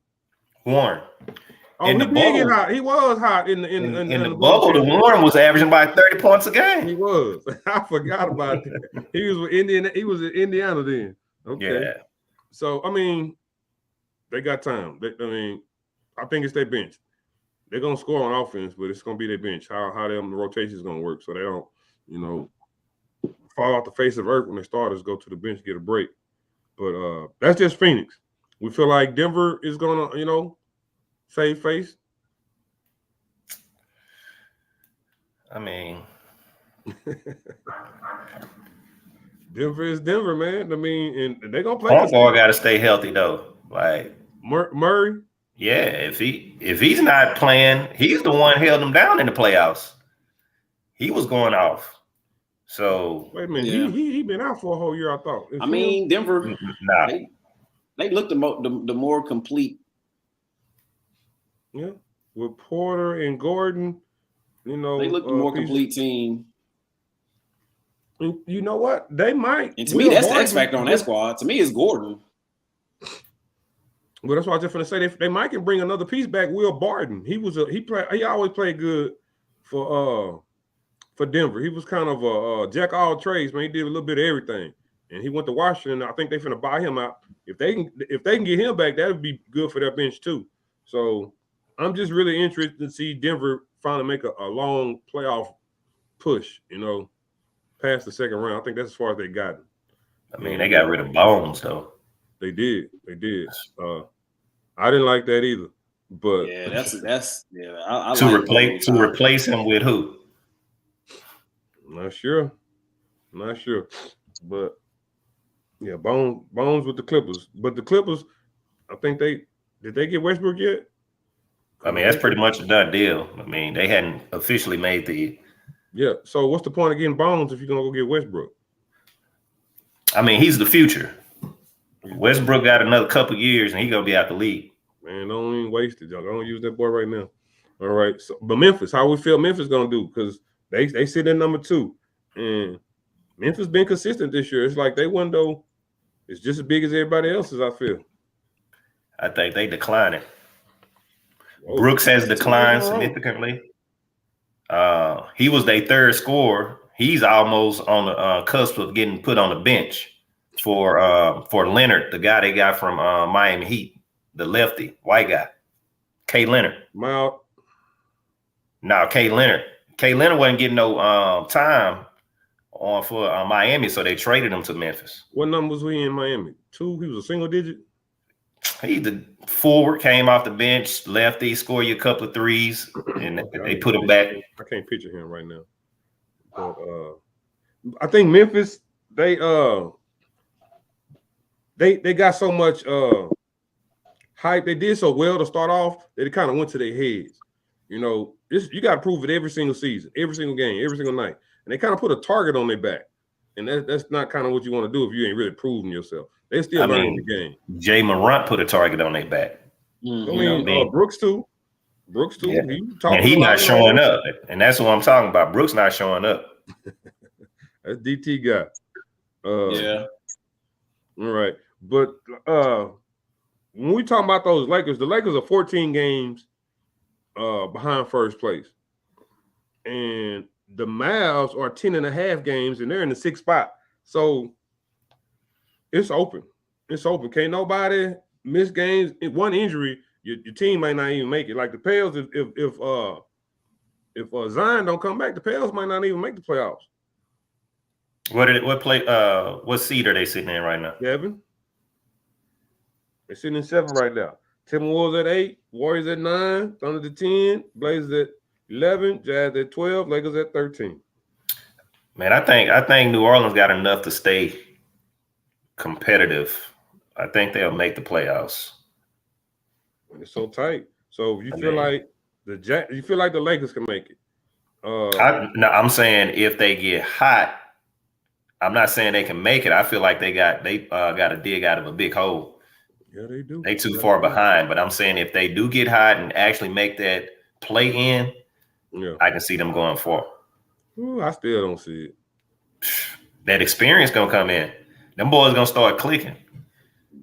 Oh, in he the did get bubble, hot. He was hot in the bubble. The Warren was averaging by 30 points a game. He was. I forgot about that. He was with Indiana. He was in Indiana then. Okay. Yeah. So I mean, they got time. I think it's their bench. They're gonna score on offense, but it's gonna be their bench. How the rotation is gonna work, so they don't, fall off the face of earth when the starters go to the bench get a break. But that's just Phoenix. We feel like Denver is gonna, save face. I mean, Denver is Denver, man. I mean, and they're gonna play. Point guard got to stay healthy though. Like Murray. Yeah, if he's not playing, he's the one held them down in the playoffs. He was going off. So wait a minute, yeah. he been out for a whole year. I thought. I mean, Denver. They looked the more complete. Yeah, with Porter and Gordon, they look the more complete team. And you know what? They might. And to me, that's the X factor on that squad. To me, it's Gordon. Well, that's what I was just going to say. They might can bring another piece back. Will Barton. He always played good for Denver. He was kind of a jack of all trades, man. He did a little bit of everything. And he went to Washington. I think they're finna buy him out. If they can get him back, that would be good for their bench too. So I'm just really interested to see Denver finally make a long playoff push, past the second round. I think that's as far as they got. I mean, they got rid of Bones though. They did. I didn't like that either. But yeah, that's I to replace him with who? Not sure. But yeah, Bones with the Clippers. But the Clippers, I think did they get Westbrook yet? I mean, that's pretty much a done deal. I mean, they hadn't officially made the. Yeah. So what's the point of getting Bones if you're gonna go get Westbrook? I mean, he's the future. Westbrook got another couple years and he's gonna be out the league. Man, don't even waste it, y'all. Don't use that boy right now. All right. So, but Memphis, how we feel Memphis gonna do? Because they sit in number 2, and Memphis been consistent this year. It's like their window is just as big as everybody else's. I feel. I think they declining. Brooks has declined significantly. He was their third scorer. He's almost on the cusp of getting put on the bench for Leonard, the guy they got from Miami Heat, the lefty, white guy, K. Leonard. K. Leonard. K. Leonard wasn't getting no time on for Miami, so they traded him to Memphis. What number was he in Miami? 2. He was a single digit. He the forward, came off the bench, lefty, scored you a couple of threes, and they put him back. I can't picture him right now. But I think Memphis, they got so much hype. They did so well to start off that it kind of went to their heads. You got to prove it every single season, every single game, every single night. And they kind of put a target on their back. And that's not kind of what you want to do if you ain't really proving yourself. They still learning the game. Jay Morant put a target on their back. Brooks too. Yeah. And he's not showing up. And that's what I'm talking about. Brooks not showing up. That's DT guy. Yeah. All right. But when we talk about those Lakers, the Lakers are 14 games behind first place. And the Mavs are 10.5 games, and they're in the 6th spot. So it's open. It's open. Can't nobody miss games. One injury, your team might not even make it. Like the Pels, if Zion don't come back, the Pels might not even make the playoffs. What seed are they sitting in right now? 7. They're sitting in 7 right now. Timberwolves at 8, Warriors at 9, Thunder at 10, Blazers at 11, Jazz at 12, Lakers at 13. Man, I think New Orleans got enough to stay competitive. I think they'll make the playoffs. It's so tight. So if you feel like the Lakers can make it. I'm saying if they get hot, I'm not saying they can make it. I feel like they got to dig out of a big hole. Yeah, they do. They too far behind. But I'm saying if they do get hot and actually make that play in, I can see them going far. Ooh, I still don't see it. That experience gonna come in. Them boys gonna start clicking.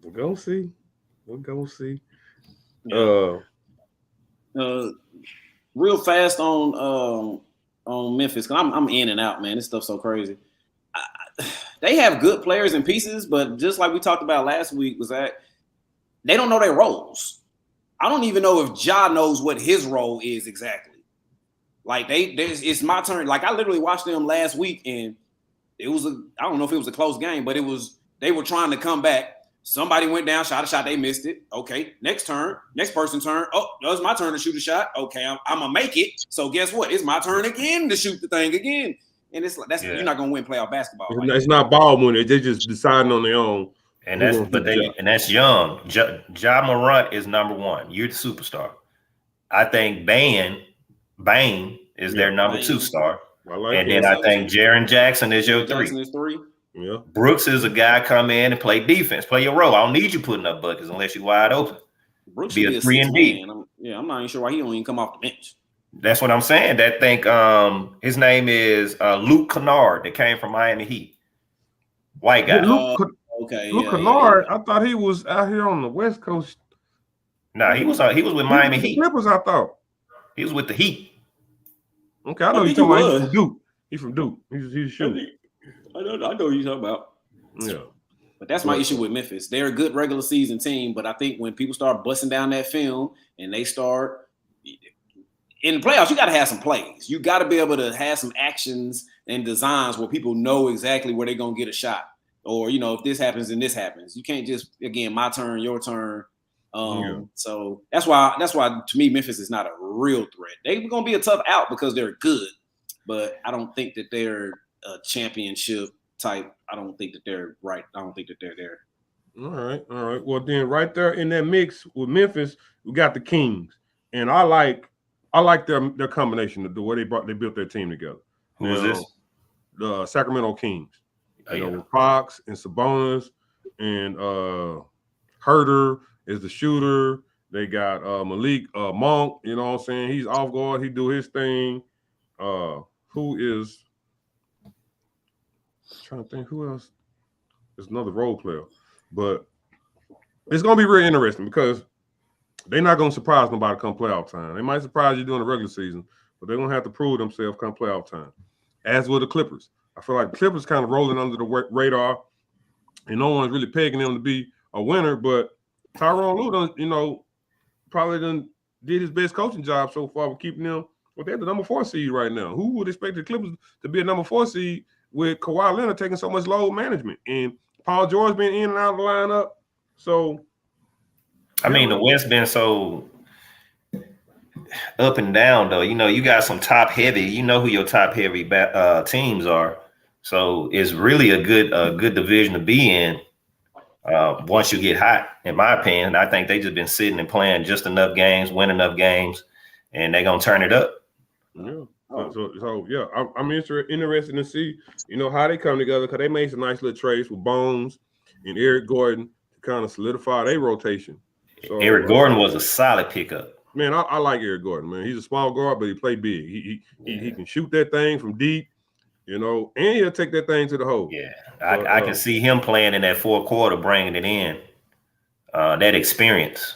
We're gonna see. Real fast on Memphis, because I'm in and out, man. This stuff's so crazy. They have good players and pieces, but just like we talked about last week, was that they don't know their roles. I don't even know if Ja knows what his role is exactly. Like it's my turn. Like I literally watched them last week, and I don't know if it was a close game, but they were trying to come back. Somebody went down, shot a shot, they missed it. Okay, next person's turn. Oh, it was my turn to shoot a shot. Okay, I'm gonna make it. So guess what? It's my turn again to shoot the thing again. And it's like you're not gonna win playoff basketball. It's not ball winning. They just deciding on their own. And that's young. Ja Morant is number 1. You're the superstar. I think Bane is their number 2 star. Then I think Jaren Jackson is your 3. Jackson is 3. Yeah. Brooks is a guy come in and play defense, play your role. I don't need you putting up buckets unless you're wide open. Brooks be a 3 and D. I'm not even sure why he don't even come off the bench. That's what I'm saying. That think his name is Luke Kennard that came from Miami Heat. White guy. Luke Kennard. I thought he was out here on the West Coast. No, he was with Miami Heat. Clippers, I thought. He was with the Heat. Okay, I know you're talking about. He's from Duke. He's from Duke. He's a shooter. I know what you're talking about. Yeah. But that's my issue with Memphis. They're a good regular season team, but I think when people start busting down that film and they start in the playoffs, you got to have some plays. You got to be able to have some actions and designs where people know exactly where they're going to get a shot. Or, if this happens, then this happens. You can't just, again, my turn, your turn. So that's why to me, Memphis is not a real threat. They're going to be a tough out because they're good, but I don't think that they're a championship type. I don't think that they're right. I don't think that they're there. All right. Well, then right there in that mix with Memphis, we got the Kings, and I like their combination, the way they built their team together. Who is this? The Sacramento Kings. With Fox and Sabonis and Herter is the shooter. They got Malik Monk. You know what I'm saying? He's off guard. He do his thing. Who is? I'm trying to think who else. There's another role player, but it's gonna be really interesting because they're not gonna surprise nobody come playoff time. They might surprise you during the regular season, but they're gonna have to prove themselves come playoff time. As with the Clippers, I feel like the Clippers kind of rolling under the radar, and no one's really pegging them to be a winner. But Tyronn Lue, probably did his best coaching job so far with keeping them. Well, they're the number 4 seed right now. Who would expect the Clippers to be a number 4 seed with Kawhi Leonard taking so much load management and Paul George being in and out of the lineup? So, I mean, the West been so up and down though. You got some top heavy. You know who your top heavy teams are. So it's really a good division to be in. Once you get hot, in my opinion, I think they just been sitting and playing just enough games, win enough games, and they're gonna turn it up. Yeah. So yeah, I'm interested to see, how they come together because they made some nice little trades with Bones and Eric Gordon to kind of solidify their rotation. So, Eric Gordon was a solid pickup. Man, I like Eric Gordon, man. He's a small guard, but he play big. He can shoot that thing from deep, and he'll take that thing to the hole. Yeah, I can see him playing in that fourth quarter, bringing it in. that experience.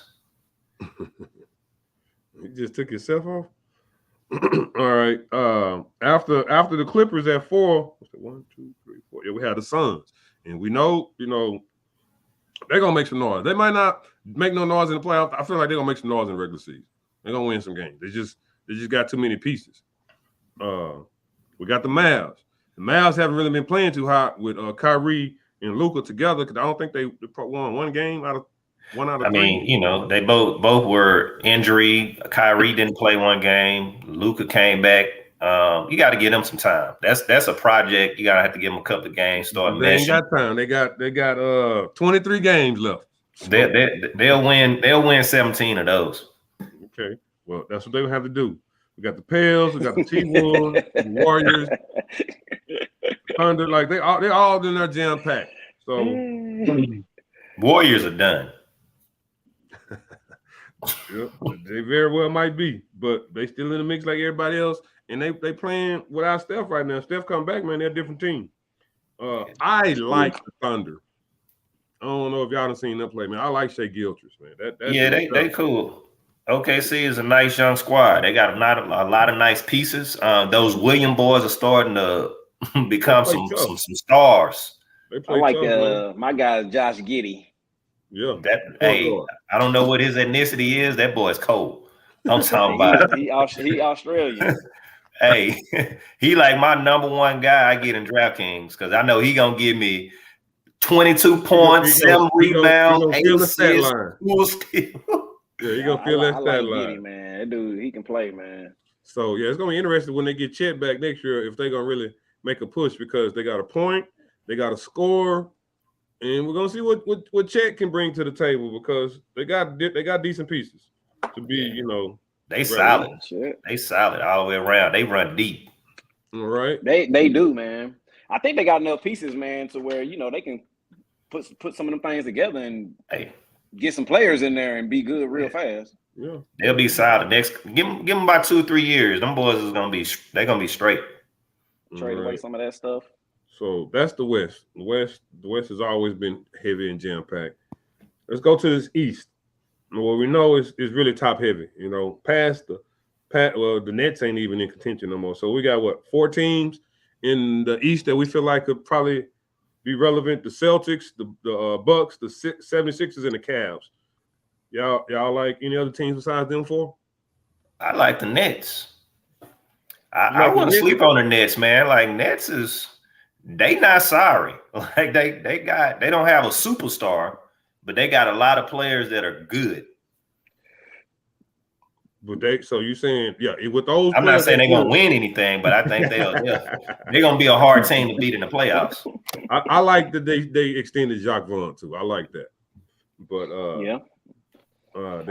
You just took yourself off. All right. After the Clippers at 4, 1, 2, 3, 4. Yeah, we had the Suns, and we know, they're gonna make some noise. They might not make no noise in the playoffs. I feel like they're gonna make some noise in the regular season. They're gonna win some games. They just got too many pieces. We got the Mavs. The Mavs haven't really been playing too hot with Kyrie and Luka together because I don't think they won one game out of 3. I mean, they both were injury. Kyrie didn't play one game. Luka came back. You got to give them some time. That's a project. You gotta have to give them a couple of games. Start. They ain't got time. They got 23 games left. So, they'll win. They'll win 17 of those. Okay. Well, that's what they have to do. We got the Pels, we got the T-Wolves, the Warriors, the Thunder. Like they're all in there jam packed. So Warriors are done. Yeah, they very well might be, but they still in the mix like everybody else, and they playing without Steph right now. Steph come back, man. They're a different team. I like the Thunder. I don't know if y'all done seen them play, man. I like Shea Gilgeous, man. They cool. OKC is a nice young squad. They got a lot of nice pieces. Those William boys are starting to become some stars. I like my guy Josh Giddey. Yeah. I don't know what his ethnicity is. That boy's cold. I'm talking about. He Australian. Hey, he like my number one guy I get in DraftKings because I know he gonna give me 22 points, 7 rebounds, 8 assists, 2 steals. Yeah, he gonna feel that stat line. Giddey, man. That dude, he can play, man. So yeah, it's gonna be interesting when they get Chet back next year if they're gonna really make a push because they got a point, they got a score, and we're gonna see what Chet can bring to the table because they got decent pieces to be, They solid. They solid all the way around. They run deep. All right. They do, man. I think they got enough pieces, man, to where they can put some of them things together and get some players in there and be good real fast. Yeah, they'll be solid. Give them about 2 or 3 years. Them boys is gonna be straight. Trade away some of that stuff. So that's the West. The West has always been heavy and jam packed. Let's go to this East. What we know is really top heavy. Past the Nets ain't even in contention no more. So we got 4 teams in the East that we feel like could probably be relevant: the Celtics, the Bucks, the 76ers, and the Cavs. Y'all like any other teams besides them 4? I like the Nets. I want to sleep on the Nets, man. Like Nets they not sorry. Like they don't have a superstar, but they got a lot of players that are good. But so you saying, with those? I'm not saying they're gonna win anything, but I think they're gonna be a hard team to beat in the playoffs. I like that they extended Jacques Vaughn too. I like that. But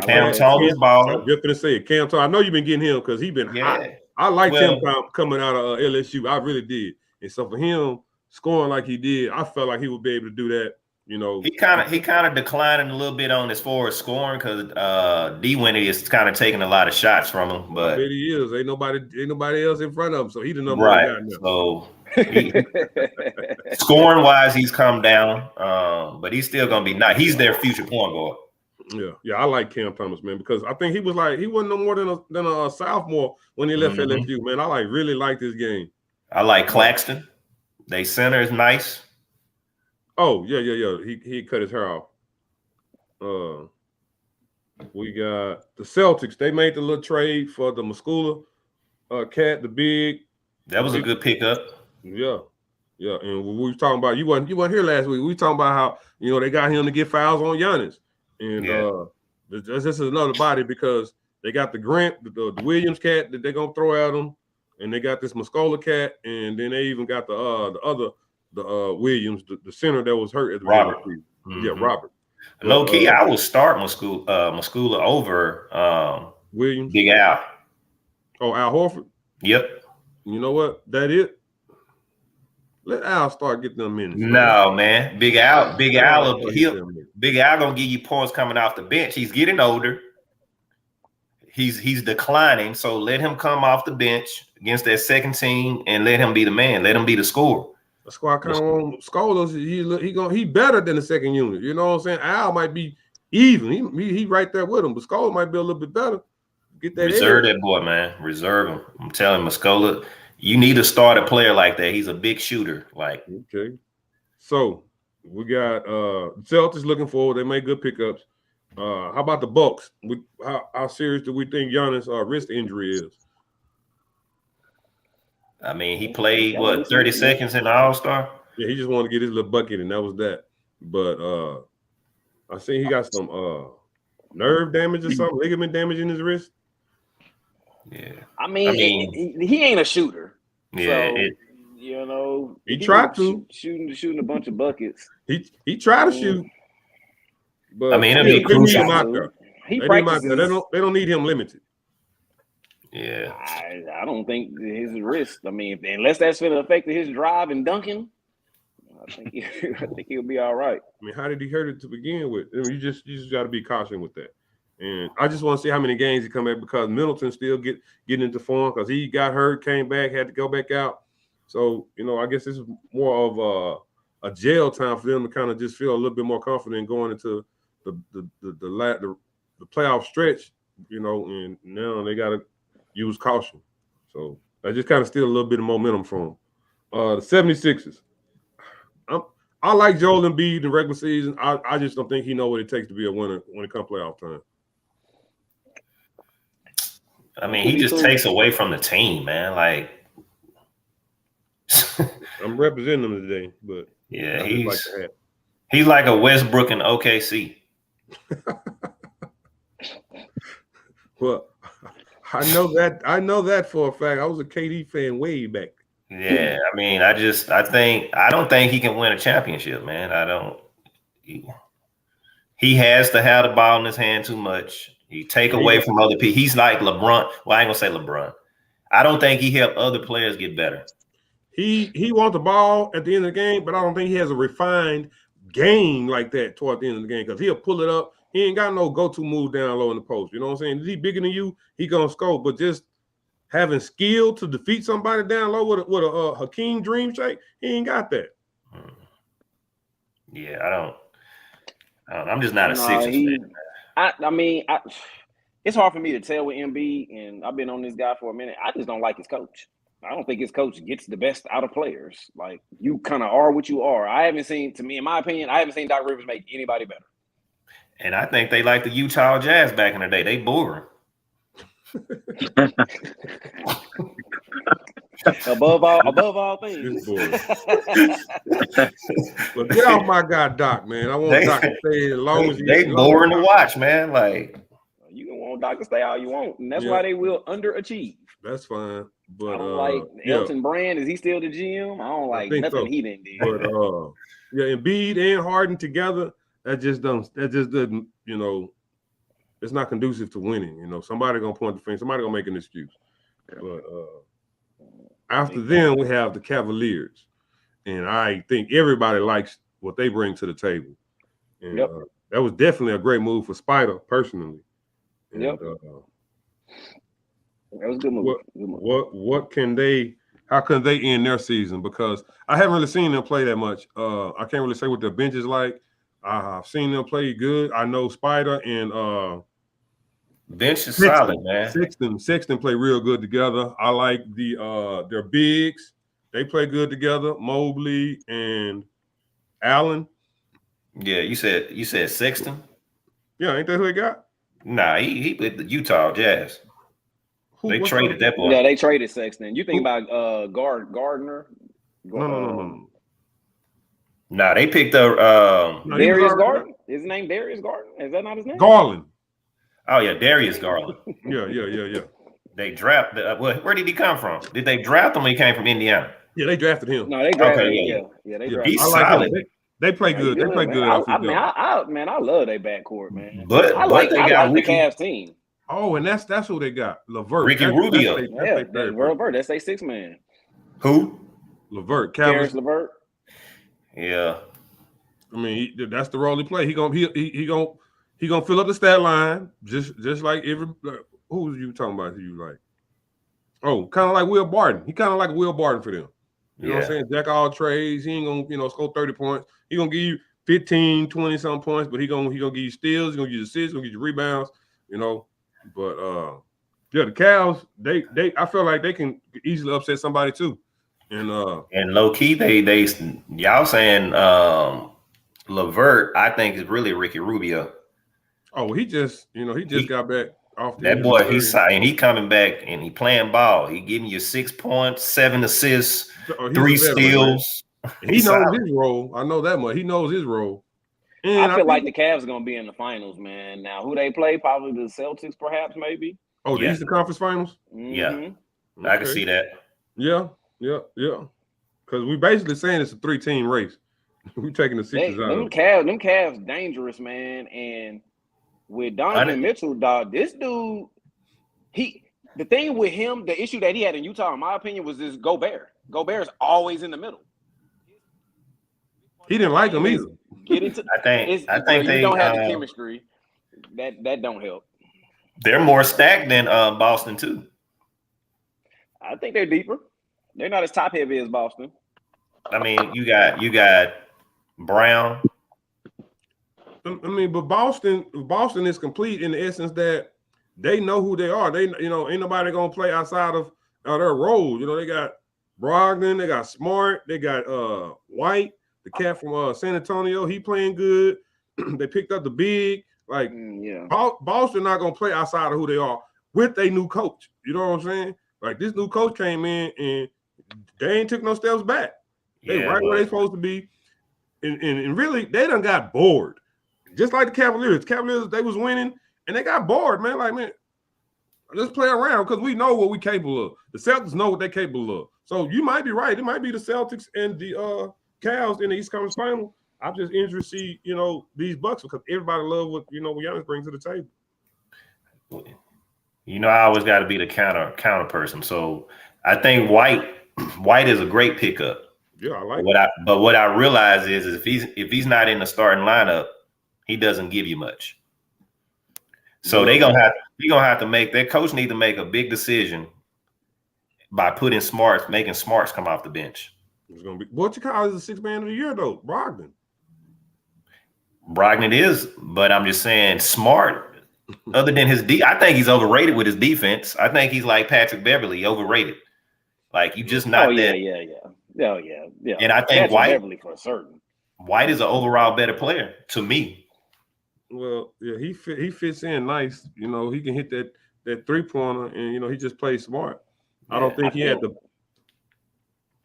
Cam Thomas balling. I'm just gonna say it. Cam Thomas. I know you've been getting him because he's been hot. I liked him coming out of LSU. I really did. And so for him scoring like he did, I felt like he would be able to do that. He kind of declining a little bit on as far as scoring because D Winnie is kind of taking a lot of shots from him. But he is. Ain't nobody else in front of him, so he the number one guy now. So scoring wise, he's come down, but he's still gonna be nice. He's their future point guard. Yeah, I like Cam Thomas, man, because I think he wasn't no more than a sophomore when he left LSU, man. I really like this game. I like Claxton. They center is nice. Oh, yeah. He cut his hair off. We got the Celtics. They made the little trade for the Muscula cat, the big. That was a good pickup. Yeah. And we were talking about you wasn't here last week. We were talking about how they got him to get fouls on Giannis. And this is another body because they got the Grant, the Williams cat that they're gonna throw at him, and they got this Muscola cat, and then they even got the other Williams, the center that was hurt at the Robert. Yeah, Robert. Low key, I will start Muscula over Williams. Big Al. Oh, Al Horford. Yep. You know what? That it. Let Al start getting them minutes. No, man. Big Al gonna give you points coming off the bench. He's getting older. He's declining. So let him come off the bench against that second team and let him be the man. Let him be the scorer. That's why I kind of want Scholas. He better than the second unit. You know what I'm saying? Al might be even. He right there with him. Muscola might be a little bit better. Get that reserve that boy, man. Reserve him. I'm telling Muscola, you need to start a player like that. He's a big shooter. Like, okay. So we got Celtics looking forward. They made good pickups. How about the Bucks? How serious do we think Giannis' wrist injury is? I mean, he played 30 seconds in the All-Star. Yeah, he just wanted to get his little bucket, and that was that. But I seen he got some nerve damage or something, ligament damage in his wrist. Yeah, I mean he ain't a shooter. Yeah, so, he tried to shooting a bunch of buckets. He tried to shoot, but I mean, it'll be crucial. He practices. They don't need him limited. Yeah, I don't think his wrist. I mean, unless that's going to affect his drive and dunking, I think he'll be all right. I mean, how did he hurt it to begin with? I mean, you just got to be cautious with that. And I just want to see how many games he come back because Middleton still getting into form because he got hurt, came back, had to go back out. So I guess this is more of a jail time for them to kind of just feel a little bit more confident going into the playoff stretch. And now they got to use caution. So I just kind of steal a little bit of momentum from them. The 76ers. I like Joel Embiid in the regular season. I just don't think he knows what it takes to be a winner when it comes playoff time. I mean, he just takes away from the team, man. Like, I'm representing him today, but yeah, he's like a Westbrook in OKC. Well, I know that for a fact. I was a KD fan way back. Yeah, I mean, I don't think he can win a championship, man. He has to have the ball in his hand too much. He take away from other people. He's like LeBron. Well, I ain't gonna say LeBron. I don't think he helped other players get better. He wants the ball at the end of the game, but I don't think he has a refined game like that toward the end of the game because he'll pull it up. He ain't got no go-to move down low in the post. You know what I'm saying? Is he bigger than you? He gonna score, but just having skill to defeat somebody down low with a Hakeem dream shake, he ain't got that. Yeah, I'm just not a Sixers fan. I mean, it's hard for me to tell with Embiid, and I've been on this guy for a minute. I just don't like his coach. I don't think his coach gets the best out of players. Like, you kind of are what you are. In my opinion, I haven't seen Doc Rivers make anybody better. And I think they like the Utah Jazz back in the day. They boring. above all things. But get off my guy Doc, man. I want Doc to stay as long as they boring to watch, man. Like, you can want Doc to stay all you want, and that's why they will underachieve. That's fine. But I don't like Elton Brand. Is he still the GM? I don't like nothing he didn't do. But Embiid and Harden together, that just doesn't, it's not conducive to winning. Somebody gonna point the finger, somebody gonna make an excuse. But after them, we have the Cavaliers, and I think everybody likes what they bring to the table. And that was definitely a great move for Spider personally. And, that was a good move. How can they end their season? Because I haven't really seen them play that much. I can't really say what their bench is like. I've seen them play good. I know Spider and bench is solid, man. Sexton play real good together. I like their bigs. They play good together. Mobley and Allen. Yeah, you said Sexton? Yeah, ain't that who they got? Nah, he with the Utah Jazz. They traded that boy. Yeah, they traded Sexton. You think about Gardner? No. Nah, they picked up Darius Garland. His name Darius Garland. Is that not his name? Garland. Oh yeah, Darius Garland. Yeah. They drafted. Where did he come from? Did they draft him? Or he came from Indiana. Yeah, they drafted him. No, they drafted him. Yeah, they drafted him. He's solid. They play good. They play good. I love their backcourt, man. But I like the Cavs team. Oh, and that's who they got. LeVert. Ricky Rubio. LeVert. That's their sixth man. Who? LeVert. Karis LeVert. Yeah. I mean, that's the role he play. He gonna fill up the stat line just like every. Who you talking about? Who you like? Oh, kind of like Will Barton. He kind of like Will Barton for them. You know what I'm saying? Jack all trades. He ain't gonna score 30 points. He gonna give you 15, 20 some points, but he gonna give you steals, he's gonna give you assists, gonna give you rebounds, you know. But yeah, the Cavs, they I feel like they can easily upset somebody too. And low key, they y'all saying LeVert, I think is really Ricky Rubio. oh, he just got back off the That injury. boy, he coming back and he playing ball. He giving you 6 points, 7 assists, 3 steals. He knows his role. I know that much. He knows his role. And I feel like the Cavs are going to be in the finals, man. Now, who they play? Probably the Celtics, perhaps, maybe. Oh, the Eastern Conference Finals? Mm-hmm. Yeah, okay. I can see that. Yeah. Because we basically saying it's a 3-team race. We're taking the Sixers out. Them Cavs dangerous, man. And with Donovan Mitchell, dog, this dude, the thing with him, the issue that he had in Utah, in my opinion, was this Gobert. Gobert's always in the middle. He didn't like him either. I think they don't have the chemistry. That don't help. They're more stacked than Boston too. I think they're deeper. They're not as top heavy as Boston. I mean, you got Brown. I mean, but Boston is complete in the essence that they know who they are. They ain't nobody gonna play outside of their role. You know, they got Brogdon, they got Smart, they got White. The cat from San Antonio, he playing good. They picked up the big. Like, Boston not going to play outside of who they are with a new coach. You know what I'm saying? Like, this new coach came in and they ain't took no steps back. They right where they supposed to be. And really, they done got bored. Just like the Cavaliers. Cavaliers, they was winning, and they got bored, man. Like, man, let's play around because we know what we capable of. The Celtics know what they're capable of. So you might be right. It might be the Celtics and the Cavs in the East Conference Final. I'm just interested to see, these Bucks because everybody love what Giannis brings to the table. I always got to be the counter person. So I think White is a great pickup. Yeah, I like But what I realize is if he's not in the starting lineup, he doesn't give you much. So they're gonna have to make their coach need to make a big decision by making Smarts come off the bench. It's gonna be what you call is the sixth man of the year though, Brogdon. Brogdon is, but I'm just saying Smart. Other than his I think he's overrated with his defense. I think he's like Patrick Beverly, overrated. Like you just not that. Yeah. And I think Patrick White Beverly for certain. White is an overall better player to me. Well, yeah, he fits in nice. He can hit that 3-pointer, and he just plays smart. I don't think he had the.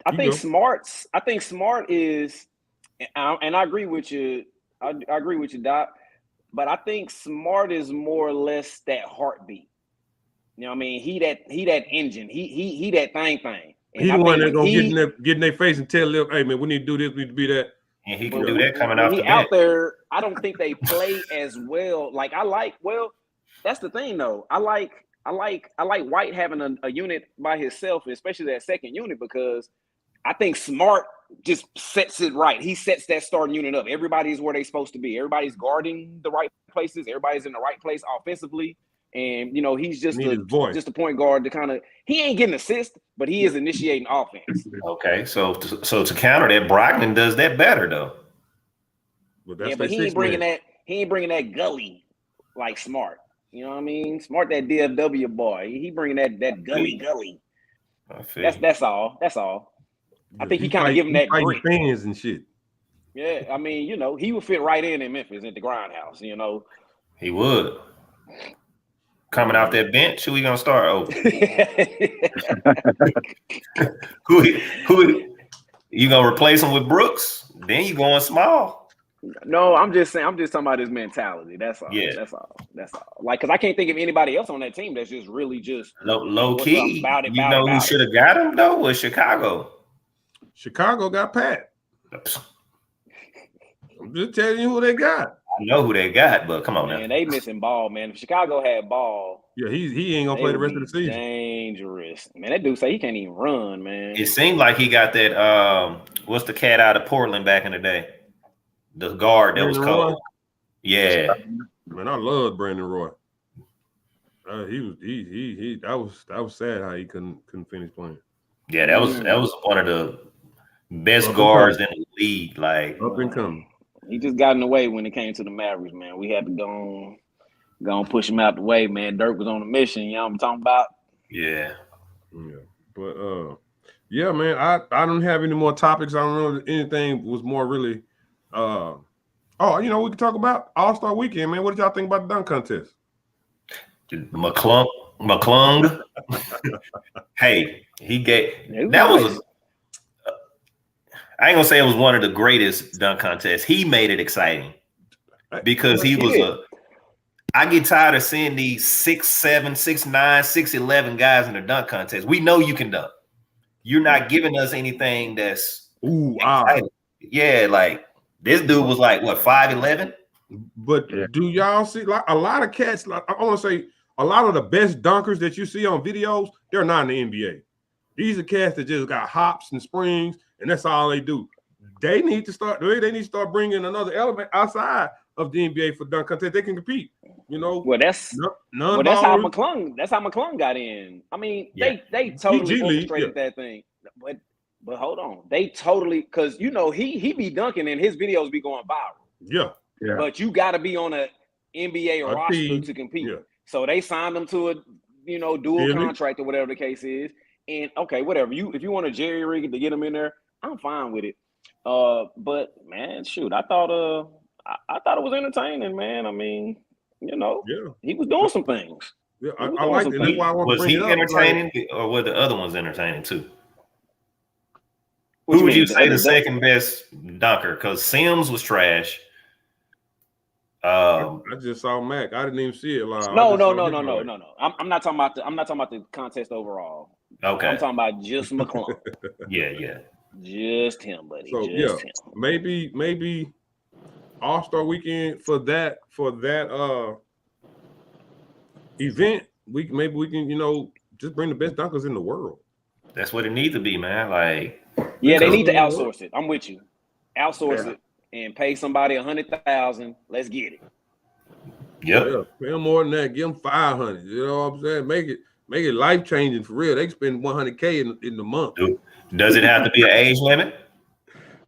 I think Smart is, and I agree with you. I agree with you, Doc. But I think Smart is more or less that heartbeat. You know what I mean? He that engine. He that thing. And he the one that's gonna get in their face and tell them, "Hey man, we need to do this. We need to be that." And he can do that coming off the bench. Out there, I don't think they play as well. Like that's the thing though. I like White having a unit by himself, especially that second unit, because I think Smart just sets it right. He sets that starting unit up. Everybody's where they're supposed to be. Everybody's guarding the right places. Everybody's in the right place offensively. And, he's just a point guard to kind of – he ain't getting assists, but he is initiating offense. Okay, so to counter that, Brogdon does that better, though. But he ain't bringing that gully like Smart. You know what I mean? Smart, that DFW boy. He bringing that gully. That's all. I think he kind of giving that grit. Fans and shit. Yeah, I mean, he would fit right in Memphis at the grindhouse. He would. Coming off that bench, who we gonna start over? who you gonna replace him with Brooks? Then you going small. No, I'm just saying. I'm just talking about his mentality. That's all. Yeah. That's all. Like, because I can't think of anybody else on that team that's just really just low key. Who should have got him though was Chicago. Chicago got Pat. I'm just telling you who they got. I know who they got, but come on, man. They missing Ball, man. If Chicago had Ball, yeah, he ain't gonna play the rest of the season. Dangerous, man. That dude say he can't even run, man. It seemed like he got that. What's the cat out of Portland back in the day? The guard that was cold. Yeah, man, I love Brandon Roy. He that was sad how he couldn't finish playing. Yeah, that was one of the best guards in the league. Like up and coming. He just got in the way when it came to the Mavericks, man. We had to go on push him out the way, man. Dirk was on a mission. You know what I'm talking about? Yeah. But yeah, man. I don't have any more topics. I don't know if anything was more really. We can talk about All-Star Weekend, man. What did y'all think about the dunk contest? McClung. Hey, he gave that nice. was. I ain't gonna say it was one of the greatest dunk contests. He made it exciting because he was I get tired of seeing these 6'7", 6'9", 6'11" guys in the dunk contest. We know you can dunk. You're not giving us anything that's exciting. Yeah, like this dude was like what 5'11". But do y'all see like a lot of cats? Like, I want to say a lot of the best dunkers that you see on videos, they're not in the NBA. These are cats that just got hops and springs, and that's all they do. They need to start. They need to start bringing another element outside of the NBA for dunk contest. They can compete. You know. Well, that's how McClung. That's how McClung got in. I mean, they totally orchestrated that thing. But hold on, they totally because he be dunking and his videos be going viral. Yeah. But you got to be on a NBA roster to compete. Yeah. So they signed him to a dual contract or whatever the case is. And okay, whatever. If you want a jerry rig to get him in there, I'm fine with it. But man, shoot, I thought it was entertaining, man. I mean, he was doing some things. Yeah, I like it. That's why I want to bring it up. Was he entertaining, or were the other ones entertaining too? Who would you say the second best dunker? Because Sims was trash. I just saw Mac. I didn't even see it live. No. I'm not talking about the contest overall. Okay. I'm talking about just McClung. Yeah. Just him, buddy. So just him. Maybe All-Star Weekend for that event. We can just bring the best dunkers in the world. That's what it needs to be, man. Like they need to outsource it. I'm with you. Outsource it and pay somebody $100,000. Let's get it. Yep. Yeah, pay them more than that. Give them $500. You know what I'm saying? Make it life changing for real. They spend $100K in the month. Does it have to be an age limit?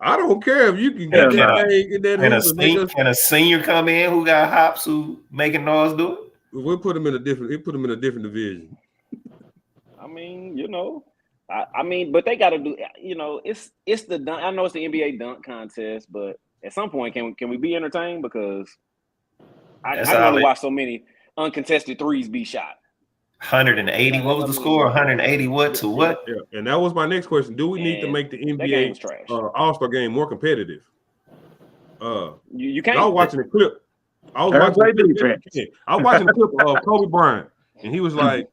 I don't care if you can get that. Can a senior come in who got hops who making noise do it? We'll put them in a different division. I mean, but they got to do. It's the dunk. I know it's the NBA dunk contest, but at some point, can we be entertained? Because I only watch so many uncontested threes be shot. 180. What was the score? 180 what to what? Yeah, and that was my next question. Do we need to make the NBA All-Star game more competitive? You can't. I was watching a clip. I was watching a clip of Kobe Bryant, and he was like,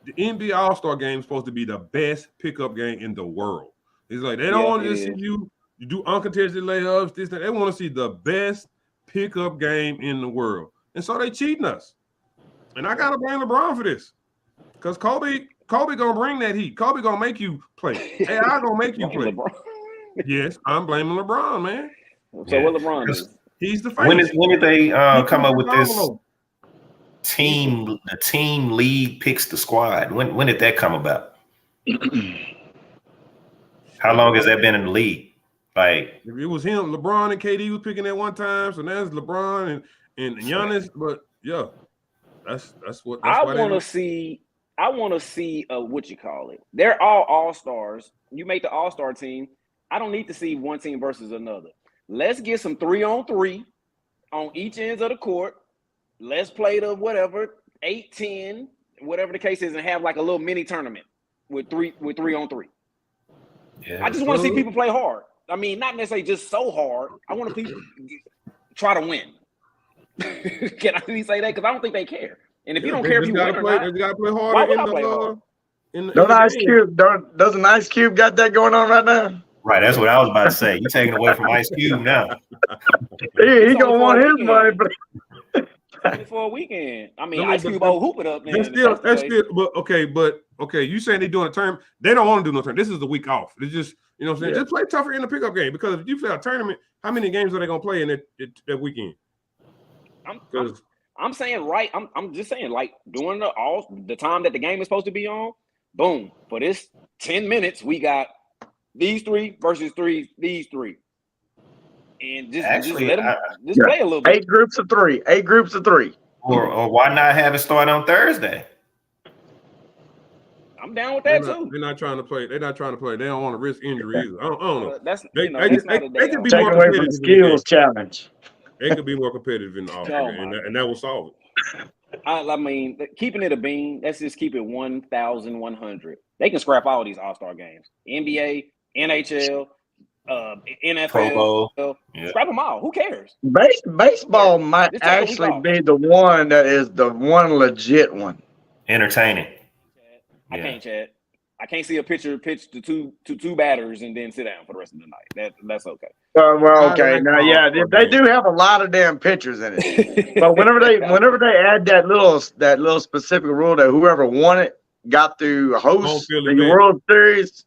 "The NBA All-Star game is supposed to be the best pickup game in the world." He's like, they don't want to just see you do uncontested layups, this, that. They want to see the best pickup game in the world, and so they cheating us. And I gotta blame LeBron for this, because Kobe gonna bring that heat. Kobe gonna make you play. Hey, I gonna make you play. Yes, I'm blaming LeBron, man. So what LeBron do? He's the face. When did they come up with this team? The team lead picks the squad. When did that come about? How long has that been in the league? Like it was him, LeBron and KD was picking at one time. So now it's LeBron and Giannis. But yeah. That's what I want to see. I want to see what you call it. They're all stars. You make the all-star team. I don't need to see one team versus another. Let's get some 3-on-3 on each ends of the court. Let's play the whatever 8-10, whatever the case is, and have like a little mini tournament with 3-on-3. Yeah, I just want to see people play hard. I mean, not necessarily just so hard. I want to try to win. Can I really say that? Because I don't think they care. And if you don't care if you win or not, they gotta play hard. Why would I play hard? Doesn't Ice Cube got that going on right now? Right, that's what I was about to say. You taking away from Ice Cube now? He gonna want his money, but for a weekend. I mean, Ice Cube hoop it up. That's still. But okay. You saying they doing a tournament? They don't want to do no tournament. This is the week off. It's just what I'm saying. Just play tougher in the pickup game, because if you play a tournament, how many games are they gonna play in that weekend? I'm saying right. I'm just saying, like, during the time that the game is supposed to be on, boom. For this 10 minutes, we got these three versus these three. and just Actually, let them Yeah. play a little bit. 8 groups of 3. 8 groups of 3. Or why not have it start on Thursday? I'm down with that too. They're not trying to play. They're not trying to play. They don't want to risk injury either. I don't know. That's They that's not a day. they can be Take more away from competitive. skills challenge. They could be more competitive in the off Oh, and that will solve it. I mean, keeping it a bean. Let's just keep it 1,100. They can scrap all these All-Star games. NBA, NHL, NFL, Pro Bowl. Yeah. scrap them all. Who cares? Baseball might Just take a week actually off. be the one that is the one legit one. Entertaining. I Yeah. can't, Chad. I can't see a pitcher pitch to two batters and then sit down for the rest of the night. That's okay. Well, okay. I like Now, ball yeah, for a they game. do have a lot of damn pitchers in it. But whenever they add that little specific rule that whoever won it got to Home host field the advantage. World Series,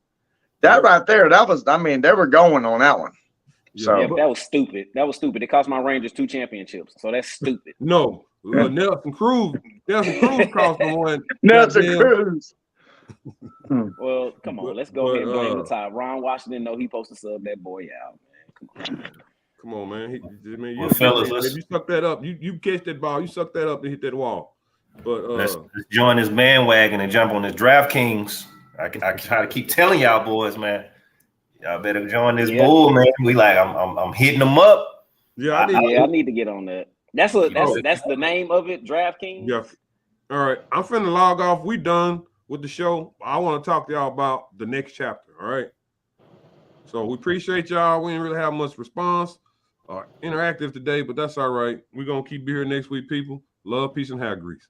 that right there, they were going on that one. Yeah, So Yeah, but that was stupid. That was stupid. It cost my Rangers 2 championships, so that's stupid. no, Nelson Cruz cost them one. Nelson goddamn- Cruz. Well, come on, let's go ahead and blame the tie. Ron Washington know he supposed to sub that boy out, man. Come on, man. Well, fellas, if you suck that up, you catch that ball, you suck that up and hit that wall. But let's join this bandwagon and jump on this DraftKings. I try to keep telling y'all boys, man. Y'all better join this bull, man. We like I'm hitting them up. yeah, I need to get on that. That's the name of it, DraftKings. Yeah. All right. I'm finna log off. We done with the show. I want to talk to y'all about the next chapter. All right. So we appreciate y'all. We didn't really have much response or interactive today, but that's all right. We're gonna keep here next week, people. Love, peace, and hair grease.